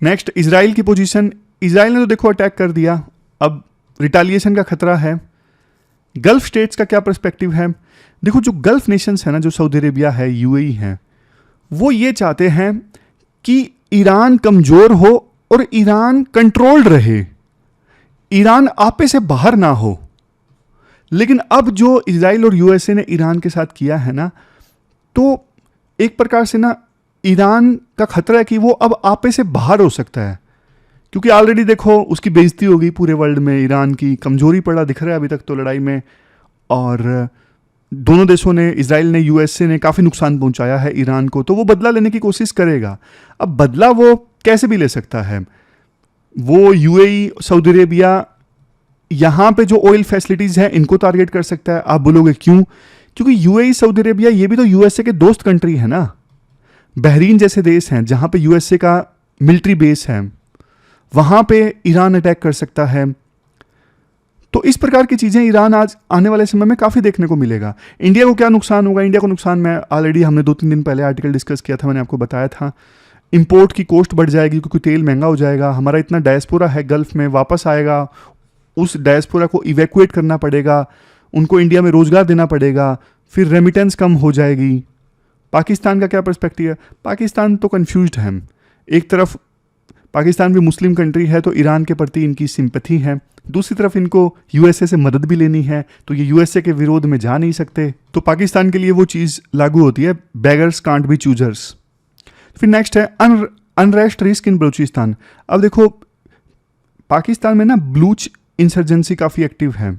नेक्स्ट, इजराइल की पोजीशन। इजराइल ने तो देखो अटैक कर दिया, अब रिटालिएशन का खतरा है। गल्फ स्टेट्स का क्या पर्सपेक्टिव है? देखो जो गल्फ नेशंस है ना, जो सऊदी अरेबिया है, यूएई है, वो ये चाहते हैं कि ईरान कमजोर हो और ईरान कंट्रोल्ड रहे, ईरान आपे से बाहर ना हो। लेकिन अब जो इजराइल और यूएसए ने ईरान के साथ किया है ना, तो एक प्रकार से ना ईरान का खतरा है कि वो अब आपे से बाहर हो सकता है, क्योंकि ऑलरेडी देखो उसकी बेइज्जती हो गई पूरे वर्ल्ड में, ईरान की कमजोरी पड़ा दिख रहा है अभी तक तो लड़ाई में। और दोनों देशों ने, इजराइल ने, यूएसए ने काफ़ी नुकसान पहुंचाया है ईरान को, तो वो बदला लेने की कोशिश करेगा। अब बदला वो कैसे भी ले सकता है, वो यूएई, सऊदी अरेबिया, यहाँ पे जो ऑयल फैसिलिटीज़ हैं इनको टारगेट कर सकता है। आप बोलोगे क्यों? क्योंकि यूएई, सऊदी अरेबिया ये भी तो यूएसए के दोस्त कंट्री है ना। बहरीन जैसे देश हैं जहाँ पे यूएसए का मिलिट्री बेस है, वहाँ पे ईरान अटैक कर सकता है। तो इस प्रकार की चीज़ें ईरान आज आने वाले समय में काफ़ी देखने को मिलेगा। इंडिया को क्या नुकसान होगा? इंडिया को नुकसान मैं ऑलरेडी, हमने 2-3 दिन पहले आर्टिकल डिस्कस किया था, मैंने आपको बताया था। इंपोर्ट की कॉस्ट बढ़ जाएगी क्योंकि तेल महंगा हो जाएगा। हमारा इतना डायस्पोरा है गल्फ में, वापस आएगा, उस डायस्पोरा को इवैक्यूएट करना पड़ेगा, उनको इंडिया में रोजगार देना पड़ेगा, फिर रेमिटेंस कम हो जाएगी। पाकिस्तान का क्या पर्सपेक्टिव है? पाकिस्तान तो कन्फ्यूज्ड है। एक तरफ पाकिस्तान भी मुस्लिम कंट्री है तो ईरान के प्रति इनकी सिंपैथी है, दूसरी तरफ इनको यूएसए से मदद भी लेनी है, तो ये यूएसए के विरोध में जा नहीं सकते। तो पाकिस्तान के लिए वो चीज़ लागू होती है, बेगर्स कांट बी चूजर्स। फिर नेक्स्ट है अनरेस्ट रिस्क इन बलूचिस्तान। अब देखो पाकिस्तान में ना बलूच इंसर्जेंसी काफ़ी एक्टिव है,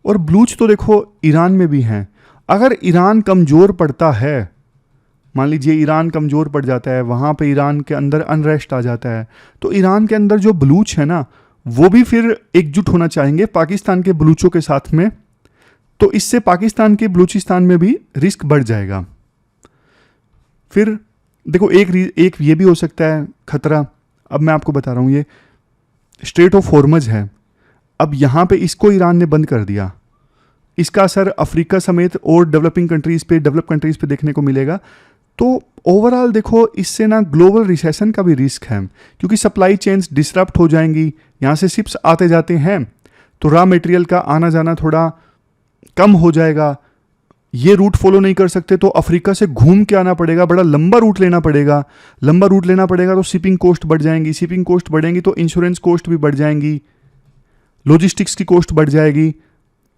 और बलूच तो देखो ईरान में भी हैं। अगर ईरान कमज़ोर पड़ता है, मान लीजिए ईरान कमज़ोर पड़ जाता है, वहाँ पे ईरान के अंदर अनरेस्ट आ जाता है, तो ईरान के अंदर जो बलूच है ना, वो भी फिर एकजुट होना चाहेंगे पाकिस्तान के बलूचों के साथ में। तो इससे पाकिस्तान के बलूचिस्तान में भी रिस्क बढ़ जाएगा। फिर देखो एक ये भी हो सकता है खतरा, अब मैं आपको बता रहा हूँ, ये स्ट्रेट ऑफ हॉर्मज है। अब यहाँ पे इसको ईरान ने बंद कर दिया, इसका असर अफ्रीका समेत और डेवलप कंट्रीज़ पे देखने को मिलेगा। तो ओवरऑल देखो इससे ना ग्लोबल रिसेशन का भी रिस्क है, क्योंकि सप्लाई चेन्स डिसरप्ट हो जाएंगी। यहाँ से शिप्स आते जाते हैं तो रॉ मटेरियल का आना जाना थोड़ा कम हो जाएगा। ये रूट फॉलो नहीं कर सकते तो अफ्रीका से घूम के आना पड़ेगा, बड़ा लंबा रूट लेना पड़ेगा। लंबा रूट लेना पड़ेगा तो शिपिंग कॉस्ट बढ़ जाएंगी, शिपिंग कॉस्ट बढ़ेंगी तो इंश्योरेंस कॉस्ट भी बढ़ जाएंगी, लॉजिस्टिक्स की कॉस्ट बढ़ जाएगी,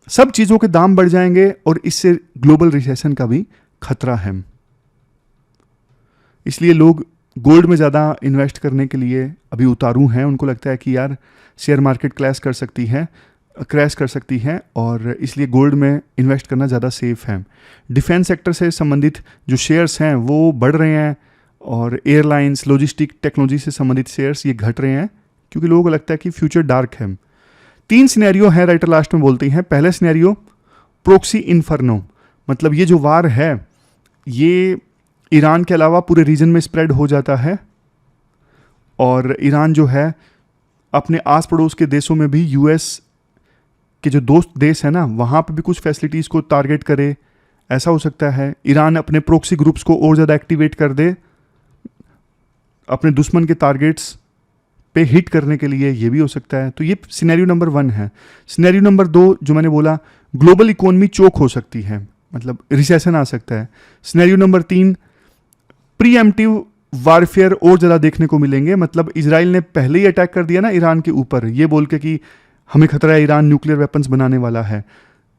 सब चीज़ों के दाम बढ़ जाएंगे, और इससे ग्लोबल रिसेशन का भी खतरा है। इसलिए लोग गोल्ड में ज़्यादा इन्वेस्ट करने के लिए अभी उतारू हैं। उनको लगता है कि यार शेयर मार्केट क्रैश कर सकती है, और इसलिए गोल्ड में इन्वेस्ट करना ज़्यादा सेफ है। डिफेंस सेक्टर से संबंधित जो शेयर्स हैं वो बढ़ रहे हैं, और एयरलाइंस, लॉजिस्टिक, टेक्नोलॉजी से संबंधित शेयर्स ये घट रहे हैं, क्योंकि लोगों को लगता है कि फ्यूचर डार्क है। 3 सिनेरियो है, राइटर लास्ट में बोलते हैं। पहले सिनेरियो प्रोक्सी इन्फर्नो, मतलब ये जो वार है ये ईरान के अलावा पूरे रीजन में स्प्रेड हो जाता है, और ईरान जो है अपने आस पड़ोस के देशों में भी, यूएस के जो दोस्त देश है ना, वहाँ पे भी कुछ फैसिलिटीज़ को टारगेट करे, ऐसा हो सकता है। ईरान अपने प्रोक्सी ग्रुप्स को और ज़्यादा एक्टिवेट कर दे अपने दुश्मन के टारगेट्स पे हिट करने के लिए, ये भी हो सकता है। तो ये सिनेरियो नंबर 1 है। सिनेरियो नंबर 2 जो मैंने बोला, ग्लोबल इकोनॉमी चोक हो सकती है, मतलब रिसेशन आ सकता है। सिनेरियो नंबर 3, प्रीएम्प्टिव वारफेयर और ज़्यादा देखने को मिलेंगे, मतलब इजराइल ने पहले ही अटैक कर दिया ना ईरान के ऊपर, ये बोल के कि हमें खतरा है, ईरान न्यूक्लियर वेपन्स बनाने वाला है।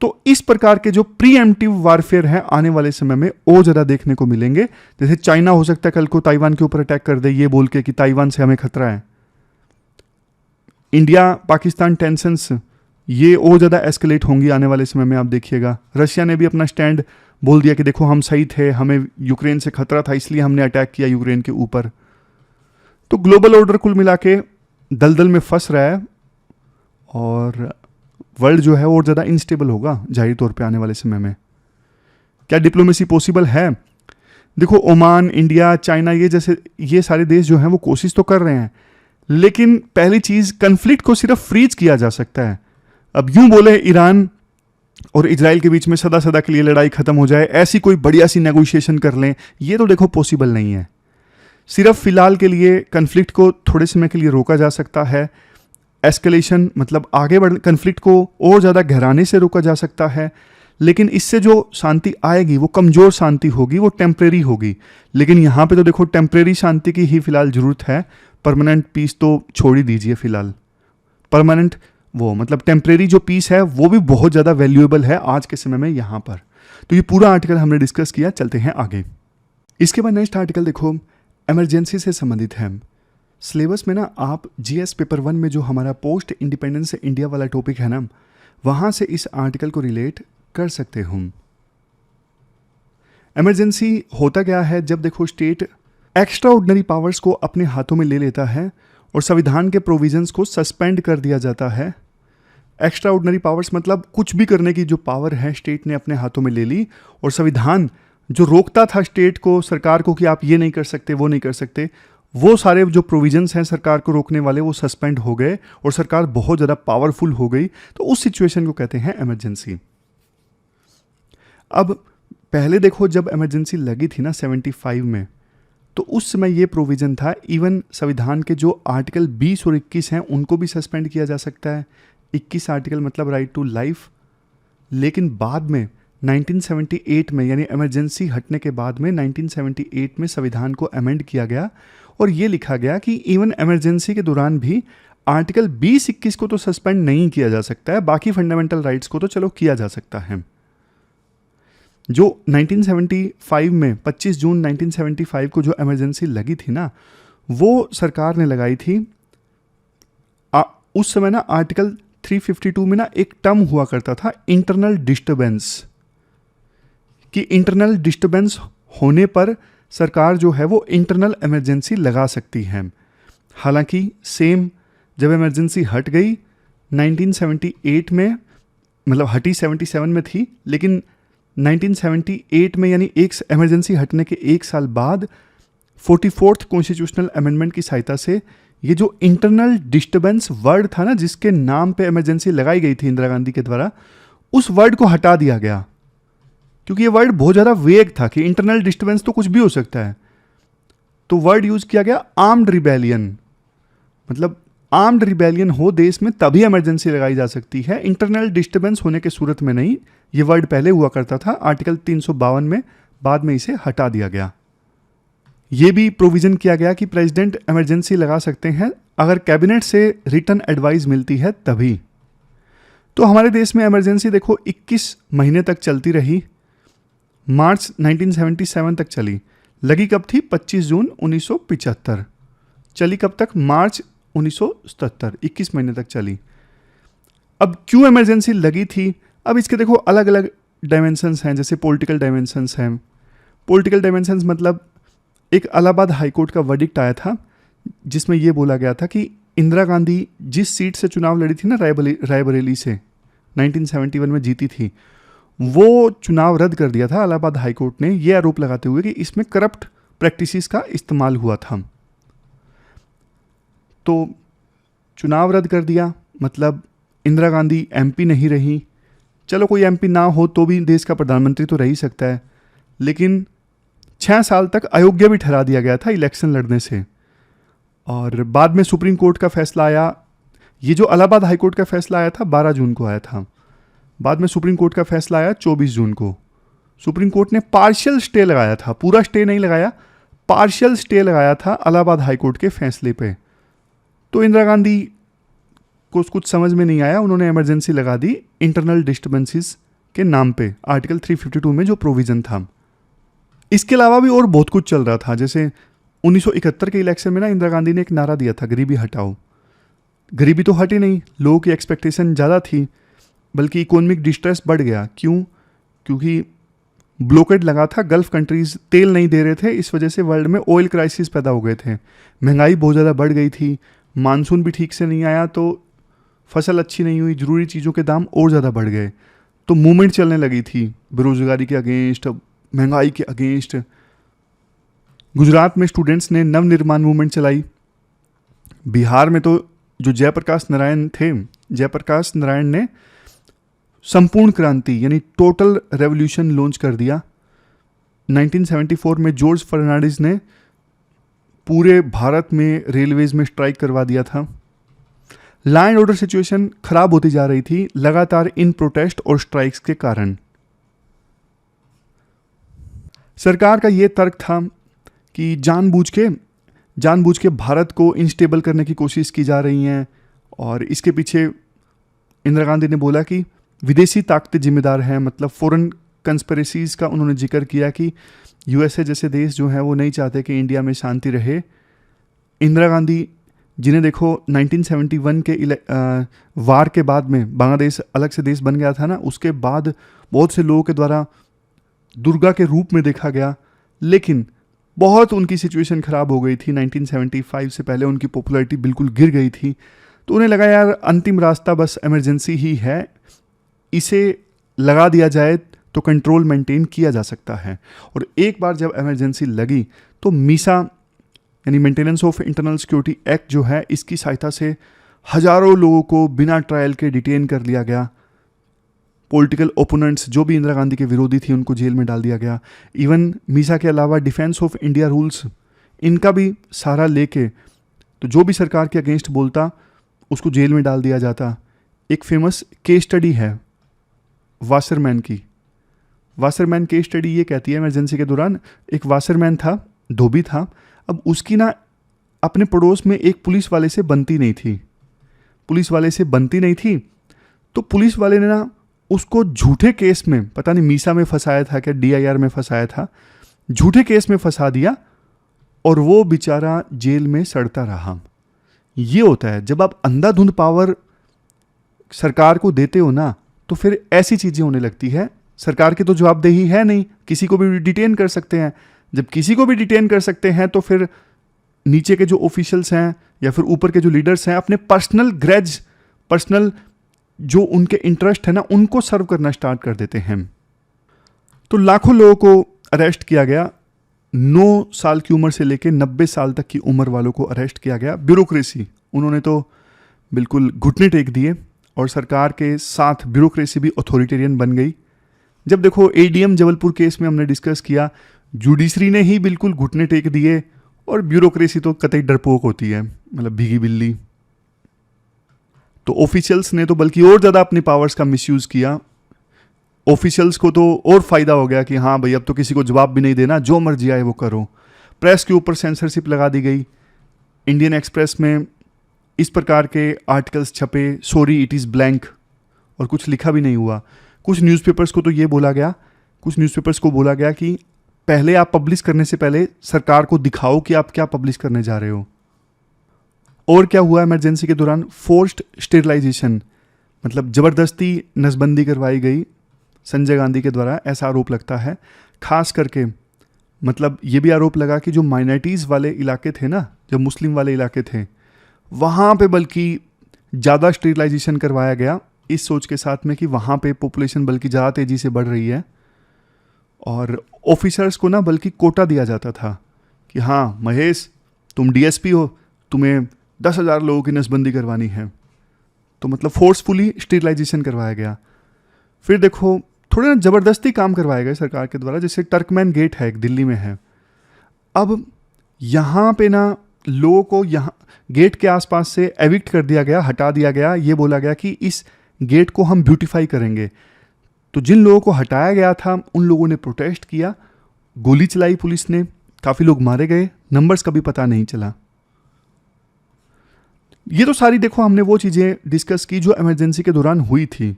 तो इस प्रकार के जो प्रीएम्प्टिव वारफेयर है आने वाले समय में और ज़्यादा देखने को मिलेंगे। जैसे चाइना हो सकता है कल को ताइवान के ऊपर अटैक कर दे, ये बोल के कि ताइवान से हमें खतरा है। इंडिया पाकिस्तान टेंशंस ये और ज़्यादा एस्केलेट होंगी आने वाले समय में, आप देखिएगा। रशिया ने भी अपना स्टैंड बोल दिया कि देखो हम सही थे, हमें यूक्रेन से खतरा था इसलिए हमने अटैक किया यूक्रेन के ऊपर। तो ग्लोबल ऑर्डर कुल मिला के दलदल में फंस रहा है, और वर्ल्ड जो है और ज़्यादा इनस्टेबल होगा जाहिर तौर पे आने वाले समय में। क्या डिप्लोमेसी पॉसिबल है? देखो ओमान, इंडिया, चाइना, ये सारे देश जो हैं वो कोशिश तो कर रहे हैं, लेकिन पहली चीज़ कन्फ्लिक्ट को सिर्फ फ्रीज किया जा सकता है। अब यूं बोले ईरान और इजराइल के बीच में सदा सदा के लिए लड़ाई खत्म हो जाए, ऐसी कोई बढ़िया सी नेगोशिएशन कर लें, ये तो देखो पॉसिबल नहीं है। सिर्फ फिलहाल के लिए कन्फ्लिक्ट को थोड़े समय के लिए रोका जा सकता है। एस्केलेशन मतलब आगे बढ़ कन्फ्लिक्ट को और ज़्यादा गहराने से रोका जा सकता है, लेकिन इससे जो शांति आएगी वो कमज़ोर शांति होगी, वो टेम्परेरी होगी। लेकिन यहाँ पे तो देखो टेम्परेरी शांति की ही फिलहाल ज़रूरत है, परमानेंट पीस तो छोड़ ही दीजिए फिलहाल। परमानेंट वो मतलब टेम्परेरी जो पीस है वो भी बहुत ज़्यादा वैल्यूएबल है आज के समय में यहाँ पर। तो ये पूरा आर्टिकल हमने डिस्कस किया, चलते हैं आगे। इसके बाद नेक्स्ट आर्टिकल देखो, इमरजेंसी से संबंधित है। सिलेबस में ना आप जीएस पेपर 1 में जो हमारा पोस्ट इंडिपेंडेंस इंडिया वाला टॉपिक है ना, वहाँ से इस आर्टिकल को रिलेट कर सकते हो। इमरजेंसी होता क्या है, जब देखो स्टेट एक्स्ट्रा ऑर्डिनरी पावर्स को अपने हाथों में ले लेता है और संविधान के प्रोविजंस को सस्पेंड कर दिया जाता है। एक्स्ट्रा ऑर्डिनरी पावर्स मतलब कुछ भी करने की जो पावर है स्टेट ने अपने हाथों में ले ली, और संविधान जो रोकता था स्टेट को, सरकार को कि आप ये नहीं कर सकते, वो नहीं कर सकते, वो सारे जो प्रोविजंस हैं सरकार को रोकने वाले वो सस्पेंड हो गए और सरकार बहुत ज़्यादा पावरफुल हो गई। तो उस सिचुएशन को कहते हैं इमरजेंसी। अब पहले देखो जब इमरजेंसी लगी थी ना 75 में, तो उस समय ये प्रोविज़न था, इवन संविधान के जो आर्टिकल 20 और 21 हैं उनको भी सस्पेंड किया जा सकता है। 21 आर्टिकल मतलब राइट टू लाइफ। लेकिन बाद में 1978 में, यानी इमरजेंसी हटने के बाद में 1978 में संविधान को अमेंड किया गया और ये लिखा गया कि इवन इमरजेंसी के दौरान भी आर्टिकल 20-21 को तो सस्पेंड नहीं किया जा सकता है, बाकी फंडामेंटल राइट्स को तो चलो किया जा सकता है। जो 1975 में 25 जून 1975 को जो इमरजेंसी लगी थी ना, वो सरकार ने लगाई थी। उस समय ना आर्टिकल 352 में ना एक टर्म हुआ करता था इंटरनल डिस्टर्बेंस, कि इंटरनल डिस्टर्बेंस होने पर सरकार जो है वो इंटरनल इमरजेंसी लगा सकती है। हालांकि सेम जब इमरजेंसी हट गई 1978 में, मतलब हटी 77 में थी, लेकिन 1978 में यानी एक इमरजेंसी हटने के एक साल बाद 44th कॉन्स्टिट्यूशनल अमेंडमेंट की सहायता से ये जो इंटरनल डिस्टर्बेंस वर्ड था ना, जिसके नाम पे इमरजेंसी लगाई गई थी इंदिरा गांधी के द्वारा, उस वर्ड को हटा दिया गया, क्योंकि ये वर्ड बहुत ज़्यादा वेग था कि इंटरनल डिस्टर्बेंस तो कुछ भी हो सकता है। तो वर्ड यूज किया गया आर्म्ड रिबेलियन, मतलब आर्म्ड रिबेलियन हो देश में तभी इमरजेंसी लगाई जा सकती है, इंटरनल डिस्टर्बेंस होने के सूरत में नहीं। ये वर्ड पहले हुआ करता था आर्टिकल 352 में, बाद में इसे हटा दिया गया। ये भी प्रोविजन किया गया कि प्रेसिडेंट इमरजेंसी लगा सकते हैं अगर कैबिनेट से रिटर्न एडवाइस मिलती है तभी। तो हमारे देश में इमरजेंसी देखो 21 महीने तक चलती रही, मार्च 1977 तक चली। लगी कब थी? 25 जून 1975। चली कब तक? मार्च 1977, 21 महीने तक चली। अब क्यों इमरजेंसी लगी थी? अब इसके देखो अलग अलग डायमेंशंस हैं, जैसे पॉलिटिकल डायमेंशंस हैं। पॉलिटिकल डायमेंशंस मतलब एक इलाहाबाद हाईकोर्ट का वर्डिक्ट आया था जिसमें यह बोला गया था कि इंदिरा गांधी जिस सीट से चुनाव लड़ी थी ना, रायबरेली से 1971 में जीती थी, वो चुनाव रद्द कर दिया था इलाहाबाद हाईकोर्ट ने, यह आरोप लगाते हुए कि इसमें करप्ट प्रैक्टिसेस का इस्तेमाल हुआ था। तो चुनाव रद्द कर दिया, मतलब इंदिरा गांधी एमपी नहीं रही। चलो कोई एमपी ना हो तो भी देश का प्रधानमंत्री तो रह ही सकता है, लेकिन 6 साल तक अयोग्य भी ठहरा दिया गया था इलेक्शन लड़ने से। और बाद में सुप्रीम कोर्ट का फैसला आया, ये जो इलाहाबाद हाईकोर्ट का फैसला आया था 12 जून को आया था, बाद में सुप्रीम कोर्ट का फैसला आया 24 जून को। सुप्रीम कोर्ट ने पार्शियल स्टे लगाया था, पूरा स्टे नहीं लगाया, पार्शियल स्टे लगाया था इलाहाबाद हाईकोर्ट के फैसले पे। तो इंदिरा गांधी को कुछ समझ में नहीं आया, उन्होंने इमरजेंसी लगा दी इंटरनल डिस्टर्बेंसेस के नाम पे, आर्टिकल 352 में जो प्रोविजन था। इसके अलावा भी और बहुत कुछ चल रहा था, जैसे 1971 के इलेक्शन में ना इंदिरा गांधी ने एक नारा दिया था, गरीबी हटाओ। गरीबी तो हटी नहीं, लोगों की एक्सपेक्टेशन ज़्यादा थी, बल्कि इकोनॉमिक डिस्ट्रेस बढ़ गया। क्यों? क्योंकि ब्लॉकेड लगा था, गल्फ कंट्रीज तेल नहीं दे रहे थे, इस वजह से वर्ल्ड में ऑयल क्राइसिस पैदा हो गए थे, महंगाई बहुत ज़्यादा बढ़ गई थी, मानसून भी ठीक से नहीं आया, तो फसल अच्छी नहीं हुई, ज़रूरी चीज़ों के दाम और ज़्यादा बढ़ गए। तो मूवमेंट चलने लगी थी बेरोजगारी के अगेंस्ट, महंगाई के अगेंस्ट। गुजरात में स्टूडेंट्स ने नवनिर्माण मूवमेंट चलाई। बिहार में तो जो जयप्रकाश नारायण थे, जयप्रकाश नारायण ने संपूर्ण क्रांति यानी टोटल रेवोल्यूशन लॉन्च कर दिया। 1974 में जॉर्ज फर्नांडिस ने पूरे भारत में रेलवेज में स्ट्राइक करवा दिया था। लॉ एंड ऑर्डर सिचुएशन खराब होती जा रही थी लगातार इन प्रोटेस्ट और स्ट्राइक्स के कारण। सरकार का ये तर्क था कि जानबूझ के भारत को इनस्टेबल करने की कोशिश की जा रही हैं, और इसके पीछे इंदिरा गांधी ने बोला कि विदेशी ताकतें जिम्मेदार हैं, मतलब फॉरेन कंस्पिरेसीज का उन्होंने जिक्र किया कि यूएसए जैसे देश जो हैं वो नहीं चाहते कि इंडिया में शांति रहे। इंदिरा गांधी, जिन्हें देखो 1971 के वार के बाद में बांग्लादेश अलग से देश बन गया था ना, उसके बाद बहुत से लोगों के द्वारा दुर्गा के रूप में देखा गया, लेकिन बहुत उनकी सिचुएशन ख़राब हो गई थी। 1975 से पहले उनकी पॉपुलैरिटी बिल्कुल गिर गई थी, तो उन्हें लगा यार अंतिम रास्ता बस इमरजेंसी ही है, इसे लगा दिया जाए तो कंट्रोल मेंटेन किया जा सकता है। और एक बार जब इमरजेंसी लगी तो मीसा यानी maintenance of internal security act जो है, इसकी सहायता से हजारों लोगों को बिना ट्रायल के डिटेन कर लिया गया। पॉलिटिकल ओपोनेंट्स जो भी इंदिरा गांधी के विरोधी थी उनको जेल में डाल दिया गया। इवन मीसा के अलावा डिफेंस ऑफ इंडिया रूल्स, इनका भी सहारा लेके तो जो भी सरकार के अगेंस्ट बोलता उसको जेल में डाल दिया जाता। एक फेमस केस स्टडी है वासरमैन की। वासरमैन केस स्टडी ये कहती है, इमरजेंसी के दौरान एक वासरमैन था, धोबी था, अब उसकी ना अपने पड़ोस में एक पुलिस वाले से बनती नहीं थी, तो पुलिस वाले ने ना उसको झूठे केस में, पता नहीं मीसा में फंसाया था क्या, DIR में फंसाया था, झूठे केस में फंसा दिया और वो बेचारा जेल में सड़ता रहा। ये होता है जब आप अंधाधुंध पावर सरकार को देते हो ना, तो फिर ऐसी चीज़ें होने लगती है। सरकार की तो जवाबदेही है नहीं, किसी को भी डिटेन कर सकते हैं। जब किसी को भी डिटेन कर सकते हैं तो फिर नीचे के जो ऑफिशियल्स हैं या फिर ऊपर के जो लीडर्स हैं अपने पर्सनल जो उनके इंटरेस्ट है ना, उनको सर्व करना स्टार्ट कर देते हैं। तो लाखों लोगों को अरेस्ट किया गया, 9 साल की उम्र से लेकर 90 साल तक की उम्र वालों को अरेस्ट किया गया। ब्यूरोक्रेसी, उन्होंने तो बिल्कुल घुटने टेक दिए और सरकार के साथ ब्यूरोक्रेसी भी अथॉरिटेरियन बन गई। जब देखो ADM जबलपुर केस में हमने डिस्कस किया, जुडिशरी ने ही बिल्कुल घुटने टेक दिए और ब्यूरोक्रेसी तो कतई डरपोक होती है, मतलब भीगी बिल्ली। तो ऑफिशियल्स ने तो बल्कि और ज़्यादा अपनी पावर्स का मिसयूज़ किया। ऑफिशियल्स को तो और फ़ायदा हो गया कि हाँ भाई अब तो किसी को जवाब भी नहीं देना, जो मर्जी आए वो करो। प्रेस के ऊपर सेंसरशिप लगा दी गई। इंडियन एक्सप्रेस में इस प्रकार के आर्टिकल्स छपे, सॉरी इट इज़ ब्लैंक, और कुछ लिखा भी नहीं हुआ। कुछ न्यूज़पेपर्स को बोला गया कि पहले आप पब्लिश करने से पहले सरकार को दिखाओ कि आप क्या पब्लिश करने जा रहे हो। और क्या हुआ इमरजेंसी के दौरान, फोर्स्ड स्टेरिलाइजेशन, मतलब ज़बरदस्ती नसबंदी करवाई गई संजय गांधी के द्वारा, ऐसा आरोप लगता है। खास करके मतलब ये भी आरोप लगा कि जो माइनॉरिटीज़ वाले इलाके थे ना, जो मुस्लिम वाले इलाके थे, वहाँ पे बल्कि ज़्यादा स्टेरिलाइजेशन करवाया गया, इस सोच के साथ में कि वहाँ पे पॉपुलेशन बल्कि ज़्यादा तेज़ी से बढ़ रही है। और ऑफिसर्स को ना बल्कि कोटा दिया जाता था कि हाँ महेश तुम DSP हो, तुम्हें 10,000 लोगों की नसबंदी करवानी है। तो मतलब फोर्सफुली स्टेरिलाइजेशन करवाया गया। फिर देखो थोड़े ना ज़बरदस्ती काम करवाए गए सरकार के द्वारा, जैसे टर्कमैन गेट है एक दिल्ली में है। अब यहाँ पे ना लोगों को यहाँ गेट के आसपास से एविक्ट कर दिया गया, हटा दिया गया। ये बोला गया कि इस गेट को हम ब्यूटीफाई करेंगे। तो जिन लोगों को हटाया गया था उन लोगों ने प्रोटेस्ट किया, गोली चलाई पुलिस ने, काफ़ी लोग मारे गए, नंबर्स का भी पता नहीं चला। ये तो सारी देखो हमने वो चीज़ें डिस्कस की जो इमरजेंसी के दौरान हुई थी।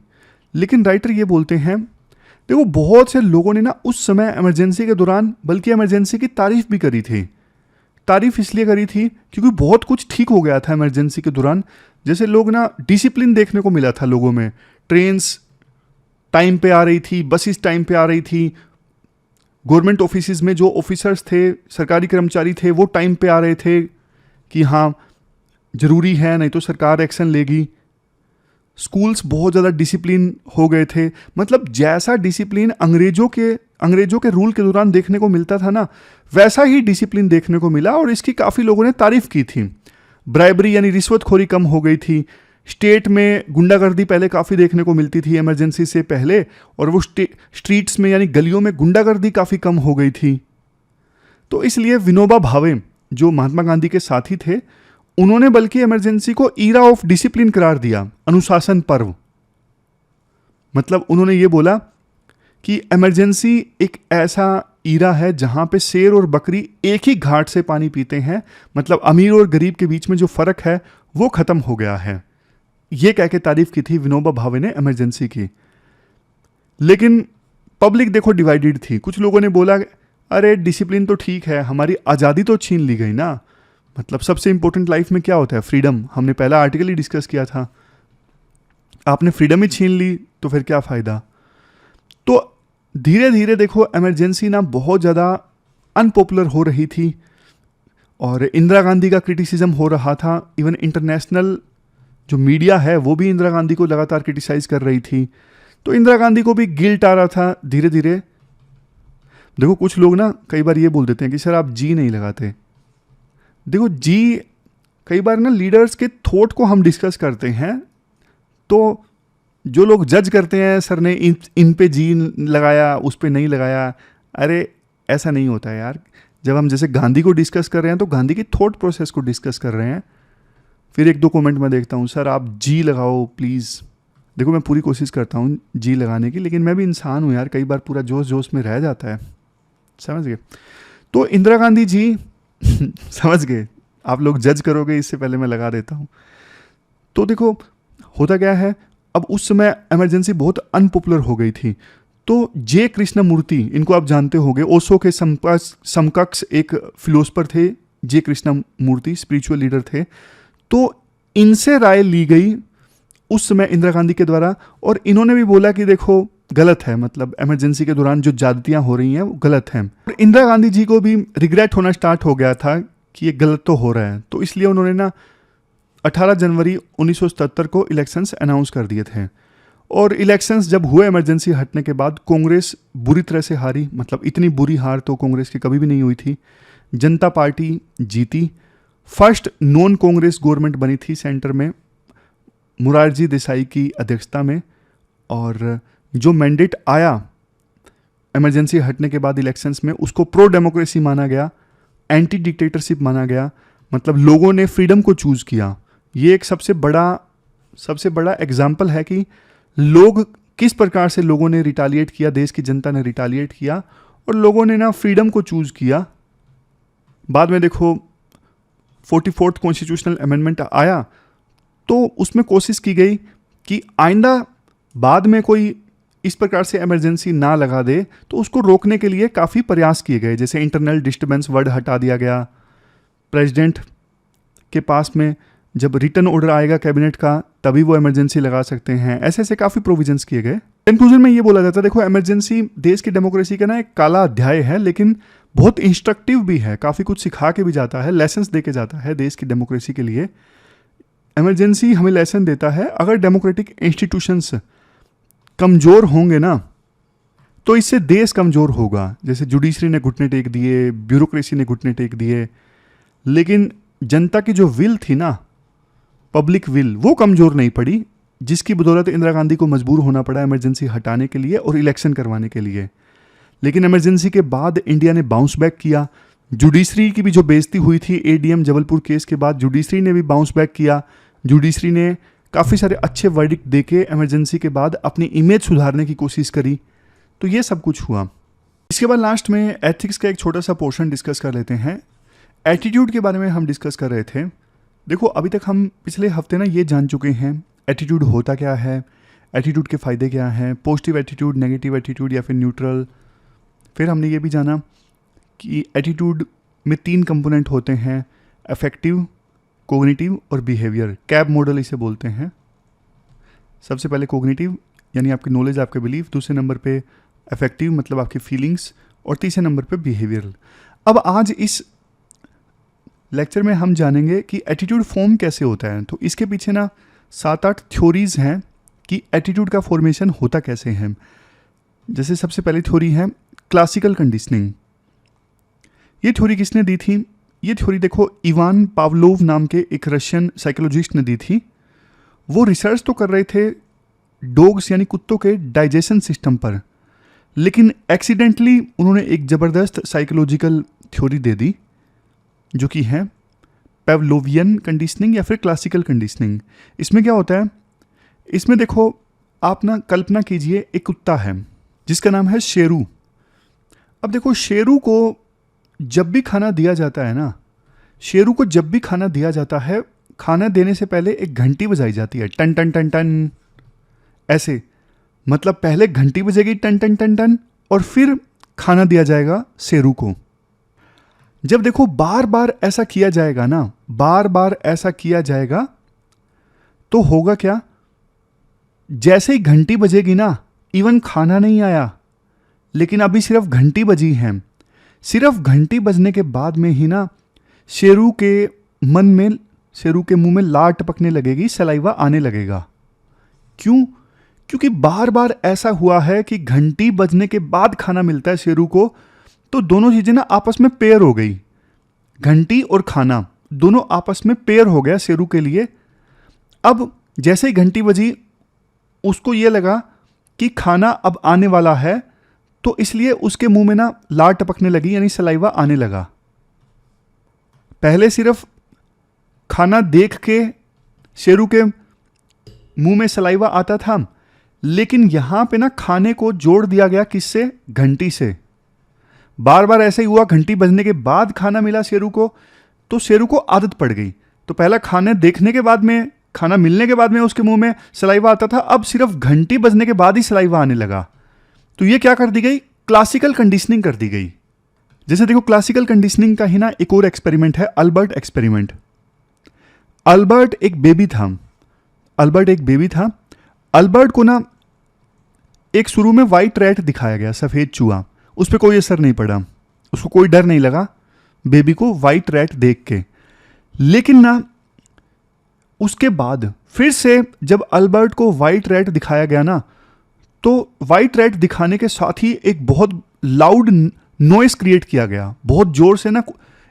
लेकिन राइटर ये बोलते हैं, देखो बहुत से लोगों ने ना उस समय इमरजेंसी के दौरान बल्कि इमरजेंसी की तारीफ भी करी थी। तारीफ इसलिए करी थी क्योंकि बहुत कुछ ठीक हो गया था इमरजेंसी के दौरान। जैसे लोग ना डिसिप्लिन देखने को मिला था लोगों में, ट्रेन्स टाइम पे आ रही थी, बसेस टाइम पे आ रही थी, गवर्नमेंट ऑफिसेज में जो ऑफिसर्स थे, सरकारी कर्मचारी थे, वो टाइम पे आ रहे थे कि हाँ ज़रूरी है नहीं तो सरकार एक्शन लेगी। स्कूल्स बहुत ज़्यादा डिसिप्लिन हो गए थे, मतलब जैसा डिसिप्लिन अंग्रेज़ों के रूल के दौरान देखने को मिलता था ना, वैसा ही डिसिप्लिन देखने को मिला और इसकी काफ़ी लोगों ने तारीफ़ की थी। ब्राइबरी यानी रिश्वतखोरी कम हो गई थी। स्टेट में गुंडागर्दी पहले काफ़ी देखने को मिलती थी इमरजेंसी से पहले, और वो स्ट्रीट्स में यानी गलियों में गुंडागर्दी काफ़ी कम हो गई थी। तो इसलिए विनोबा भावे जो महात्मा गांधी के साथी थे, उन्होंने बल्कि इमरजेंसी को ईरा ऑफ डिसिप्लिन करार दिया, अनुशासन पर्व। मतलब उन्होंने ये बोला कि इमरजेंसी एक ऐसा ईरा है जहाँ पे शेर और बकरी एक ही घाट से पानी पीते हैं, मतलब अमीर और गरीब के बीच में जो फ़र्क है वो ख़त्म हो गया है। ये कह के तारीफ की थी विनोबा भावे ने इमरजेंसी की। लेकिन पब्लिक देखो डिवाइडेड थी। कुछ लोगों ने बोला अरे डिसिप्लिन तो ठीक है, हमारी आज़ादी तो छीन ली गई ना, मतलब सबसे इंपॉर्टेंट लाइफ में क्या होता है, फ्रीडम। हमने पहला आर्टिकल ही डिस्कस किया था, आपने फ्रीडम ही छीन ली तो फिर क्या फ़ायदा। तो धीरे धीरे देखो इमरजेंसी ना बहुत ज़्यादा अनपॉपुलर हो रही थी और इंदिरा गांधी का क्रिटिसिज्म हो रहा था। इवन इंटरनेशनल जो मीडिया है वो भी इंदिरा गांधी को लगातार क्रिटिसाइज़ कर रही थी। तो इंदिरा गांधी को भी गिल्ट आ रहा था धीरे धीरे। देखो कुछ लोग ना कई बार ये बोल देते हैं कि सर आप जी नहीं लगाते। देखो जी, कई बार ना लीडर्स के थॉट को हम डिस्कस करते हैं तो जो लोग जज करते हैं सर ने इन पे जी लगाया, उस पे नहीं लगाया, अरे ऐसा नहीं होता है यार। जब हम जैसे गांधी को डिस्कस कर रहे हैं तो गांधी की थॉट प्रोसेस को डिस्कस कर रहे हैं। फिर एक दो कमेंट में देखता हूँ सर आप जी लगाओ प्लीज़। देखो मैं पूरी कोशिश करता हूँ जी लगाने की, लेकिन मैं भी इंसान हूँ यार, कई बार पूरा जोश जोश में रह जाता है, समझ गए। तो इंदिरा गांधी जी समझ गए, आप लोग जज करोगे इससे पहले मैं लगा देता हूँ। तो देखो होता क्या है, अब उस समय इमरजेंसी बहुत अनपॉपुलर हो गई थी। तो जे कृष्णमूर्ति, इनको आप जानते होंगे, ओशो के समकक्ष एक फिलोसफर थे जे कृष्णमूर्ति, स्पिरिचुअल लीडर थे। तो इनसे राय ली गई उस समय इंदिरा गांधी के द्वारा, और इन्होंने भी बोला कि देखो गलत है, मतलब इमरजेंसी के दौरान जो ज्यादतियां हो रही हैं वो गलत हैं। और इंदिरा गांधी जी को भी रिग्रेट होना स्टार्ट हो गया था कि ये गलत तो हो रहा है। तो इसलिए उन्होंने ना 18 जनवरी 1977 को इलेक्शंस अनाउंस कर दिए थे। और इलेक्शंस जब हुए इमरजेंसी हटने के बाद, कांग्रेस बुरी तरह से हारी, मतलब इतनी बुरी हार तो कांग्रेस की कभी भी नहीं हुई थी। जनता पार्टी जीती। फर्स्ट नॉन कांग्रेस गवर्नमेंट बनी थी सेंटर में मुरारजी देसाई की अध्यक्षता में। और जो मैंडेट आया इमरजेंसी हटने के बाद इलेक्शंस में, उसको प्रो डेमोक्रेसी माना गया, एंटी डिक्टेटरशिप माना गया, मतलब लोगों ने फ्रीडम को चूज किया। ये एक सबसे बड़ा एग्जाम्पल है कि लोग किस प्रकार से लोगों ने रिटालिएट किया, देश की जनता ने रिटालिएट किया और लोगों ने ना फ्रीडम को चूज किया। बाद में देखो 44th कॉन्स्टिट्यूशनल अमेंडमेंट आया, तो उसमें कोशिश की गई कि आइंदा बाद में कोई इस प्रकार से इमरजेंसी ना लगा दे, तो उसको रोकने के लिए काफ़ी प्रयास किए गए। जैसे इंटरनल डिस्टर्बेंस वर्ड हटा दिया गया, प्रेसिडेंट के पास में जब रिटर्न ऑर्डर आएगा कैबिनेट का तभी वो इमरजेंसी लगा सकते हैं। ऐसे ऐसे काफ़ी प्रोविजंस किए गए। कंक्लूजन में ये बोला जाता है, देखो इमरजेंसी देश की डेमोक्रेसी का ना एक काला अध्याय है, लेकिन बहुत इंस्ट्रक्टिव भी है, काफ़ी कुछ सिखा के भी जाता है, लेसन्स दे के जाता है देश की डेमोक्रेसी के लिए। इमरजेंसी हमें लेसन देता है, अगर डेमोक्रेटिक इंस्टीट्यूशंस कमज़ोर होंगे ना तो इससे देश कमज़ोर होगा। जैसे जुडिशरी ने घुटने टेक दिए, ब्यूरोक्रेसी ने घुटने टेक दिए, लेकिन जनता की जो विल थी ना, पब्लिक विल, वो कमज़ोर नहीं पड़ी, जिसकी बदौलत इंदिरा गांधी को मजबूर होना पड़ा इमरजेंसी हटाने के लिए और इलेक्शन करवाने के लिए। लेकिन इमरजेंसी के बाद इंडिया ने बाउंस बैक किया। जुडिशरी की भी जो बेइज्जती हुई थी एडीएम जबलपुर केस के बाद, जुडिशरी ने भी बाउंस बैक किया। जुडिशरी ने काफ़ी सारे अच्छे वर्डिक्ट देके इमरजेंसी के बाद अपनी इमेज सुधारने की कोशिश करी। तो ये सब कुछ हुआ। इसके बाद लास्ट में एथिक्स का एक छोटा सा पोर्शन डिस्कस कर लेते हैं। एटीट्यूड के बारे में हम डिस्कस कर रहे थे। देखो अभी तक हम पिछले हफ्ते ना ये जान चुके हैं एटीट्यूड होता क्या है, एटीट्यूड के फ़ायदे क्या हैं, पॉजिटिव एटीट्यूड, नेगेटिव एटीट्यूड या फिर न्यूट्रल। फिर हमने ये भी जाना कि एटीट्यूड में 3 कंपोनेंट होते हैं, अफेक्टिव, कोग्निटिव और बिहेवियर। कैब मॉडल इसे बोलते हैं। सबसे पहले कोग्निटिव यानी आपकी नॉलेज, आपके बिलीफ, दूसरे नंबर पे अफेक्टिव मतलब आपकी फीलिंग्स, और तीसरे नंबर पे बिहेवियरल। अब आज इस लेक्चर में हम जानेंगे कि एटीट्यूड फॉर्म कैसे होता है। तो इसके पीछे ना 7-8 थ्योरीज हैं कि एटीट्यूड का फॉर्मेशन होता कैसे है। जैसे सबसे पहली थ्योरी है क्लासिकल कंडीशनिंग। ये थ्योरी किसने दी थी? ये थ्योरी देखो इवान पावलोव नाम के एक रशियन साइकोलॉजिस्ट ने दी थी। वो रिसर्च तो कर रहे थे डॉग्स यानी कुत्तों के डाइजेशन सिस्टम पर, लेकिन एक्सीडेंटली उन्होंने एक ज़बरदस्त साइकोलॉजिकल थ्योरी दे दी जो कि है पेवलोवियन कंडीशनिंग या फिर क्लासिकल कंडीशनिंग। इसमें क्या होता है, इसमें देखो आप ना कल्पना कीजिए एक कुत्ता है, जिसका नाम है शेरू। अब देखो, शेरू को जब भी खाना दिया जाता है ना, शेरू को जब भी खाना दिया जाता है, खाना देने से पहले एक घंटी बजाई जाती है, टन टन टन टन ऐसे। मतलब पहले घंटी बजेगी टन टन टन टन, और फिर खाना दिया जाएगा शेरू को। जब देखो बार बार ऐसा किया जाएगा ना, बार बार ऐसा किया जाएगा, तो होगा क्या, जैसे ही घंटी बजेगी ना, इवन खाना नहीं आया, लेकिन अभी सिर्फ घंटी बजी है, सिर्फ घंटी बजने के बाद में ही ना शेरू के मन में, शेरू के मुंह में लार टपकने लगेगी, सलाइवा आने लगेगा। क्यों? क्योंकि बार बार ऐसा हुआ है कि घंटी बजने के बाद खाना मिलता है शेरू को, तो दोनों चीज़ें ना आपस में पेयर हो गई। घंटी और खाना दोनों आपस में पेयर हो गया शेरू के लिए। अब जैसे ही घंटी बजी, उसको ये लगा कि खाना अब आने वाला है, तो इसलिए उसके मुंह में ना लार टपकने लगी, यानी सलाइवा आने लगा। पहले सिर्फ खाना देख के शेरू के मुंह में सलाइवा आता था, लेकिन यहां पे ना खाने को जोड़ दिया गया, किससे? घंटी से। बार बार ऐसे ही हुआ, घंटी बजने के बाद खाना मिला शेरू को, तो शेरू को आदत पड़ गई। तो पहला खाने देखने के बाद में, खाना मिलने के बाद में उसके मुंह में सलाइवा आता था, अब सिर्फ घंटी बजने के बाद ही सलाइवा आने लगा। तो ये क्या कर दी गई? क्लासिकल कंडीशनिंग कर दी गई। जैसे देखो, क्लासिकल कंडीशनिंग का ही ना एक और एक्सपेरिमेंट है, अल्बर्ट एक्सपेरिमेंट। अल्बर्ट एक बेबी था। अल्बर्ट को ना एक शुरू में वाइट रैट दिखाया गया, सफेद चूहा। उस पर कोई असर नहीं पड़ा, उसको कोई डर नहीं लगा बेबी को वाइट रैट देख के। लेकिन ना उसके बाद फिर से जब अल्बर्ट को वाइट रैट दिखाया गया ना, तो वाइट रैट दिखाने के साथ ही एक बहुत लाउड नॉइस क्रिएट किया गया, बहुत जोर से ना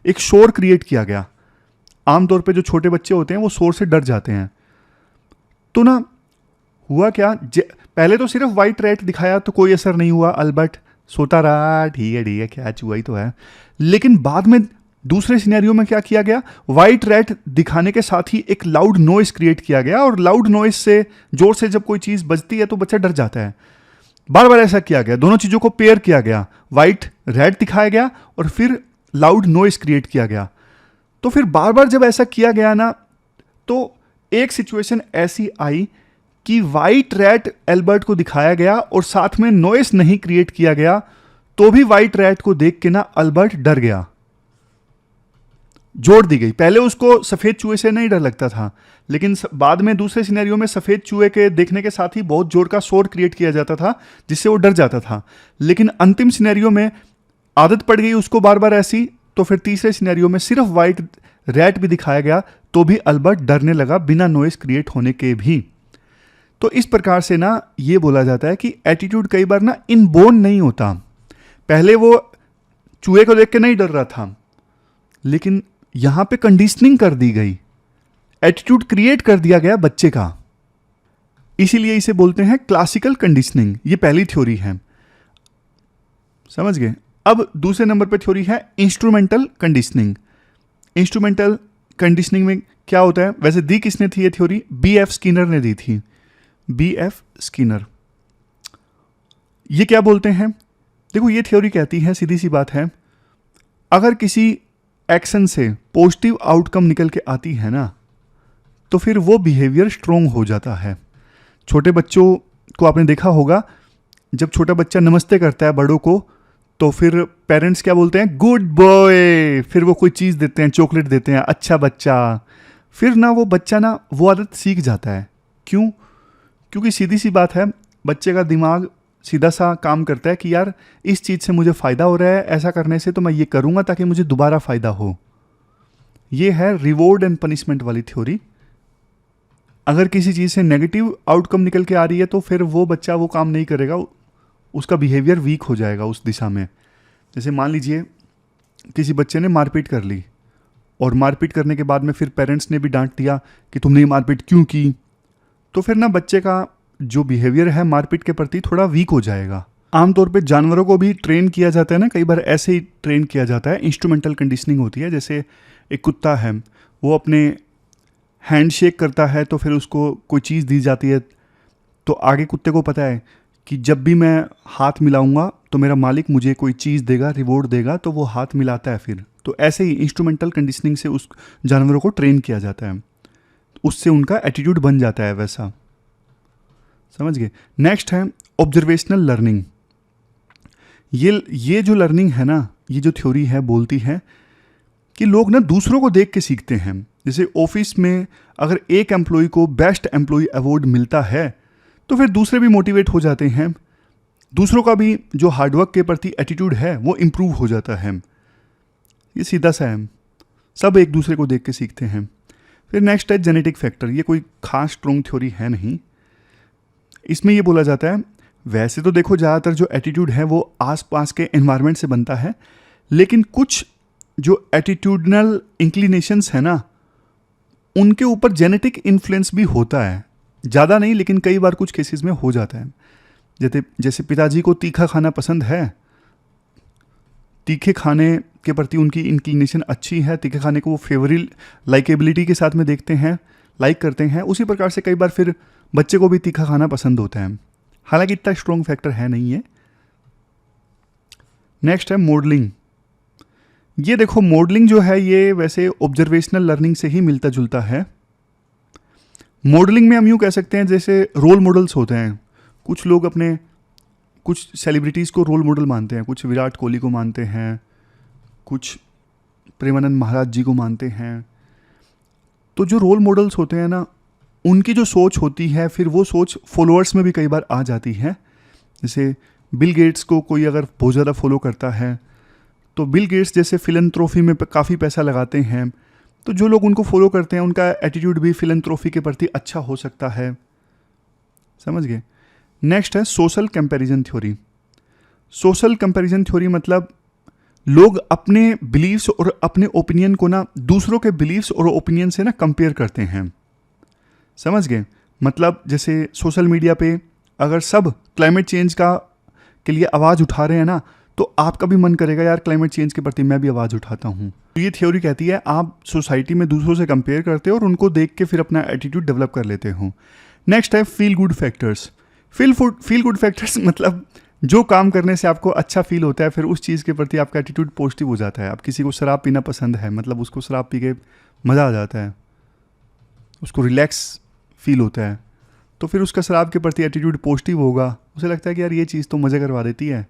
एक शोर क्रिएट किया गया। आमतौर पे जो छोटे बच्चे होते हैं वो शोर से डर जाते हैं। तो ना हुआ क्या, पहले तो सिर्फ वाइट रैट दिखाया तो कोई असर नहीं हुआ, अल्बर्ट सोता रहा, ठीक है क्या चूहा ही तो है। लेकिन बाद में दूसरे सिनेरियो में क्या किया गया, वाइट रैट दिखाने के साथ ही एक लाउड नॉइस क्रिएट किया गया, और लाउड नॉइस से, जोर से जब कोई चीज़ बजती है तो बच्चा डर जाता है। बार बार ऐसा किया गया, दोनों चीज़ों को पेयर किया गया, वाइट रैट दिखाया गया और फिर लाउड नॉइस क्रिएट किया गया। तो फिर बार बार जब ऐसा किया गया ना, तो एक सिचुएशन ऐसी आई कि वाइट रैट एल्बर्ट को दिखाया गया और साथ में नॉइस नहीं क्रिएट किया गया, तो भी वाइट रैट को देख के ना अल्बर्ट डर गया। जोड़ दी गई, पहले उसको सफ़ेद चूहे से नहीं डर लगता था, लेकिन बाद में दूसरे सिनेरियो में सफ़ेद चूहे के देखने के साथ ही बहुत जोर का शोर क्रिएट किया जाता था, जिससे वो डर जाता था। लेकिन अंतिम सिनेरियो में आदत पड़ गई उसको बार बार ऐसी, तो फिर तीसरे सिनेरियो में सिर्फ वाइट रैट भी दिखाया गया, तो भी अल्बर्ट डरने लगा बिना नॉइस क्रिएट होने के भी। तो इस प्रकार से ना ये बोला जाता है कि एटीट्यूड कई बार ना इनबोर्न नहीं होता। पहले वो चूहे को देख के नहीं डर रहा था, लेकिन यहां पे कंडीशनिंग कर दी गई, एटीट्यूड क्रिएट कर दिया गया बच्चे का, इसीलिए इसे बोलते हैं क्लासिकल कंडीशनिंग। ये पहली थ्योरी है, समझ गए। अब दूसरे नंबर पे थ्योरी है इंस्ट्रूमेंटल कंडीशनिंग। इंस्ट्रूमेंटल कंडीशनिंग में क्या होता है, वैसे दी किसने थी ये थ्योरी? B.F. स्किनर ने दी थी, B.F. स्किनर। ये क्या बोलते हैं, देखो ये थ्योरी कहती है, सीधी सी बात है, अगर किसी एक्शन से पॉजिटिव आउटकम निकल के आती है ना, तो फिर वो बिहेवियर स्ट्रोंग हो जाता है। छोटे बच्चों को आपने देखा होगा, जब छोटा बच्चा नमस्ते करता है बड़ों को, तो फिर पेरेंट्स क्या बोलते हैं? Good boy. फिर वो कोई चीज़ देते हैं, चॉकलेट देते हैं, अच्छा बच्चा। फिर ना वो बच्चा ना वो आदत सीख जाता है। क्यों? क्योंकि सीधी सी बात है, बच्चे का दिमाग सीधा सा काम करता है कि यार इस चीज़ से मुझे फ़ायदा हो रहा है, ऐसा करने से तो मैं ये करूँगा ताकि मुझे दोबारा फ़ायदा हो। ये है रिवॉर्ड एंड पनिशमेंट वाली थ्योरी। अगर किसी चीज़ से नेगेटिव आउटकम निकल के आ रही है, तो फिर वो बच्चा वो काम नहीं करेगा, उसका बिहेवियर वीक हो जाएगा उस दिशा में। जैसे मान लीजिए किसी बच्चे ने मारपीट कर ली, और मारपीट करने के बाद में फिर पेरेंट्स ने भी डांट दिया कि तुमने ये मारपीट क्यों की, तो फिर ना बच्चे का जो बिहेवियर है मारपीट के प्रति थोड़ा वीक हो जाएगा। आमतौर पे जानवरों को भी ट्रेन किया जाता है ना, कई बार ऐसे ही ट्रेन किया जाता है, इंस्ट्रूमेंटल कंडीशनिंग होती है। जैसे एक कुत्ता है, वो अपने हैंड शेक करता है, तो फिर उसको कोई चीज़ दी जाती है, तो आगे कुत्ते को पता है कि जब भी मैं हाथ मिलाऊंगा तो मेरा मालिक मुझे कोई चीज़ देगा, रिवॉर्ड देगा, तो वो हाथ मिलाता है फिर। तो ऐसे ही इंस्ट्रूमेंटल कंडीशनिंग से उस जानवरों को ट्रेन किया जाता है, उससे उनका एटीट्यूड बन जाता है वैसा। समझ गए। नेक्स्ट है ऑब्जर्वेशनल लर्निंग। ये जो लर्निंग है ना, ये जो थ्योरी है बोलती है कि लोग ना दूसरों को देख के सीखते हैं। जैसे ऑफिस में अगर एक एम्प्लॉय को बेस्ट एम्प्लॉय अवार्ड मिलता है तो फिर दूसरे भी मोटिवेट हो जाते हैं, दूसरों का भी जो हार्डवर्क के प्रति एटीट्यूड है वो इम्प्रूव हो जाता है। ये सीधा सा है, सब एक दूसरे को देख के सीखते हैं। फिर नेक्स्ट है जेनेटिक फैक्टर। ये कोई खास स्ट्रॉन्ग थ्योरी है नहीं। इसमें ये बोला जाता है वैसे तो देखो ज़्यादातर जो एटीट्यूड है वो आसपास के एनवायरनमेंट से बनता है, लेकिन कुछ जो एटीट्यूडनल इंक्लिनेशंस है ना, उनके ऊपर जेनेटिक इन्फ्लुएंस भी होता है। ज़्यादा नहीं, लेकिन कई बार कुछ केसेस में हो जाता है। जैसे पिताजी को तीखा खाना पसंद है, तीखे खाने के प्रति उनकी इंक्लिनेशन अच्छी है, तीखे खाने को वो फेवरल लाइकेबिलिटी के साथ में देखते हैं, लाइक करते हैं। उसी प्रकार से कई बार फिर बच्चे को भी तीखा खाना पसंद होता है, हालांकि इतना स्ट्रॉन्ग फैक्टर है नहीं है। नेक्स्ट है मॉडलिंग। ये देखो मॉडलिंग जो है ये वैसे ऑब्जर्वेशनल लर्निंग से ही मिलता जुलता है। मॉडलिंग में हम यूँ कह सकते हैं जैसे रोल मॉडल्स होते हैं, कुछ लोग अपने कुछ सेलिब्रिटीज़ को रोल मॉडल मानते हैं, कुछ विराट कोहली को मानते हैं, कुछ प्रेमानंद महाराज जी को मानते हैं। तो जो रोल मॉडल्स होते हैं ना, उनकी जो सोच होती है फिर वो सोच फॉलोअर्स में भी कई बार आ जाती है। जैसे बिल गेट्स को कोई अगर बहुत ज़्यादा फॉलो करता है तो बिल गेट्स जैसे फिलैंथ्रोपी में काफ़ी पैसा लगाते हैं, तो जो लोग उनको फॉलो करते हैं उनका एटीट्यूड भी फिलैंथ्रोपी के प्रति अच्छा हो सकता है। समझ गए। नेक्स्ट है social comparison theory. Social comparison theory मतलब लोग अपने बिलीव्स और अपने ओपिनियन को ना दूसरों के बिलीव्स और ओपिनियन से ना कंपेयर करते हैं। समझ गए। मतलब जैसे सोशल मीडिया पे अगर सब क्लाइमेट चेंज के लिए आवाज़ उठा रहे हैं ना, तो आपका भी मन करेगा यार क्लाइमेट चेंज के प्रति मैं भी आवाज़ उठाता हूँ। तो ये थ्योरी कहती है आप सोसाइटी में दूसरों से कंपेयर करते हो और उनको देख के फिर अपना एटीट्यूड डेवलप कर लेते हो। नेक्स्ट है feel good factors. Feel good factors मतलब जो काम करने से आपको अच्छा फील होता है, फिर उस चीज़ के प्रति आपका एटीट्यूड पॉजिटिव हो जाता है। अब किसी को शराब पीना पसंद है, मतलब उसको शराब पी के मज़ा आ जाता है, उसको रिलैक्स फील होता है, तो फिर उसका शराब के प्रति एटीट्यूड पॉजिटिव होगा। उसे लगता है कि यार ये चीज़ तो मज़ा करवा देती है,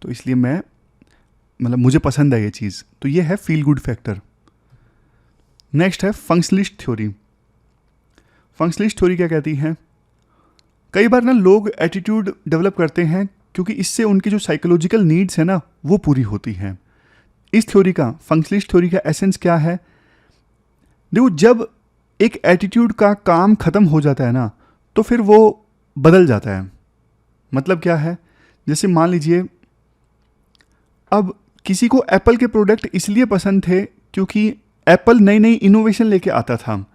तो इसलिए मुझे पसंद है ये चीज़। तो ये है फील गुड फैक्टर। नेक्स्ट है फंक्शनलिस्ट थ्योरी। फंक्शनलिस्ट थ्योरी क्या कहती है, कई बार ना लोग एटीट्यूड डेवलप करते हैं क्योंकि इससे उनकी जो साइकोलॉजिकल नीड्स है ना वो पूरी होती हैं। इस थ्योरी का, फंक्शनलिस्ट थ्योरी का एसेंस क्या है, देखो जब एक एटीट्यूड का काम ख़त्म हो जाता है ना तो फिर वो बदल जाता है। मतलब क्या है, जैसे मान लीजिए अब किसी को एप्पल के प्रोडक्ट इसलिए पसंद थे क्योंकि एप्पल नई नई इनोवेशन लेके आता था,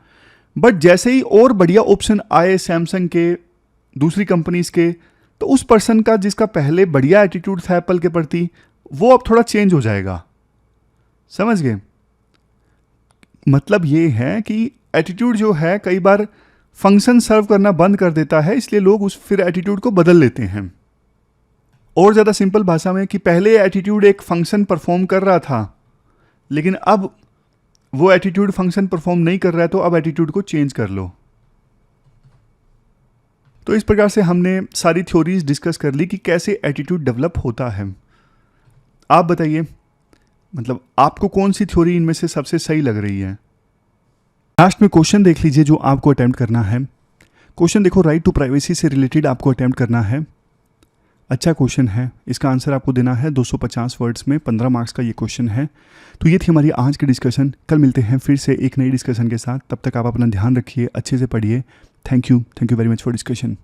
बट जैसे ही और बढ़िया ऑप्शन आए सैमसंग के, दूसरी कंपनीज के, तो उस पर्सन का जिसका पहले बढ़िया एटीट्यूड था एप्पल के प्रति वो अब थोड़ा चेंज हो जाएगा। समझ गए। मतलब ये है कि एटीट्यूड जो है कई बार फंक्शन सर्व करना बंद कर देता है, इसलिए लोग उस फिर एटीट्यूड को बदल लेते हैं। और ज़्यादा सिंपल भाषा में कि पहले एटीट्यूड एक फंक्शन परफॉर्म कर रहा था, लेकिन अब वो एटीट्यूड फंक्शन परफॉर्म नहीं कर रहा है, तो अब एटीट्यूड को चेंज कर लो। तो इस प्रकार से हमने सारी थ्योरीज डिस्कस कर ली कि कैसे एटीट्यूड डेवलप होता है। आप बताइए, मतलब आपको कौन सी थ्योरी इनमें से सबसे सही लग रही है। लास्ट में क्वेश्चन देख लीजिए जो आपको अटेम्प्ट करना है। क्वेश्चन देखो, राइट टू प्राइवेसी से रिलेटेड आपको अटेम्प्ट करना है। अच्छा क्वेश्चन है, इसका आंसर आपको देना है 250 वर्ड्स में, 15 मार्क्स का ये क्वेश्चन है। तो ये थी हमारी आज की डिस्कशन। कल मिलते हैं फिर से एक नई डिस्कशन के साथ। तब तक आप अपना ध्यान रखिए, अच्छे से पढ़िए। Thank you very much for discussion.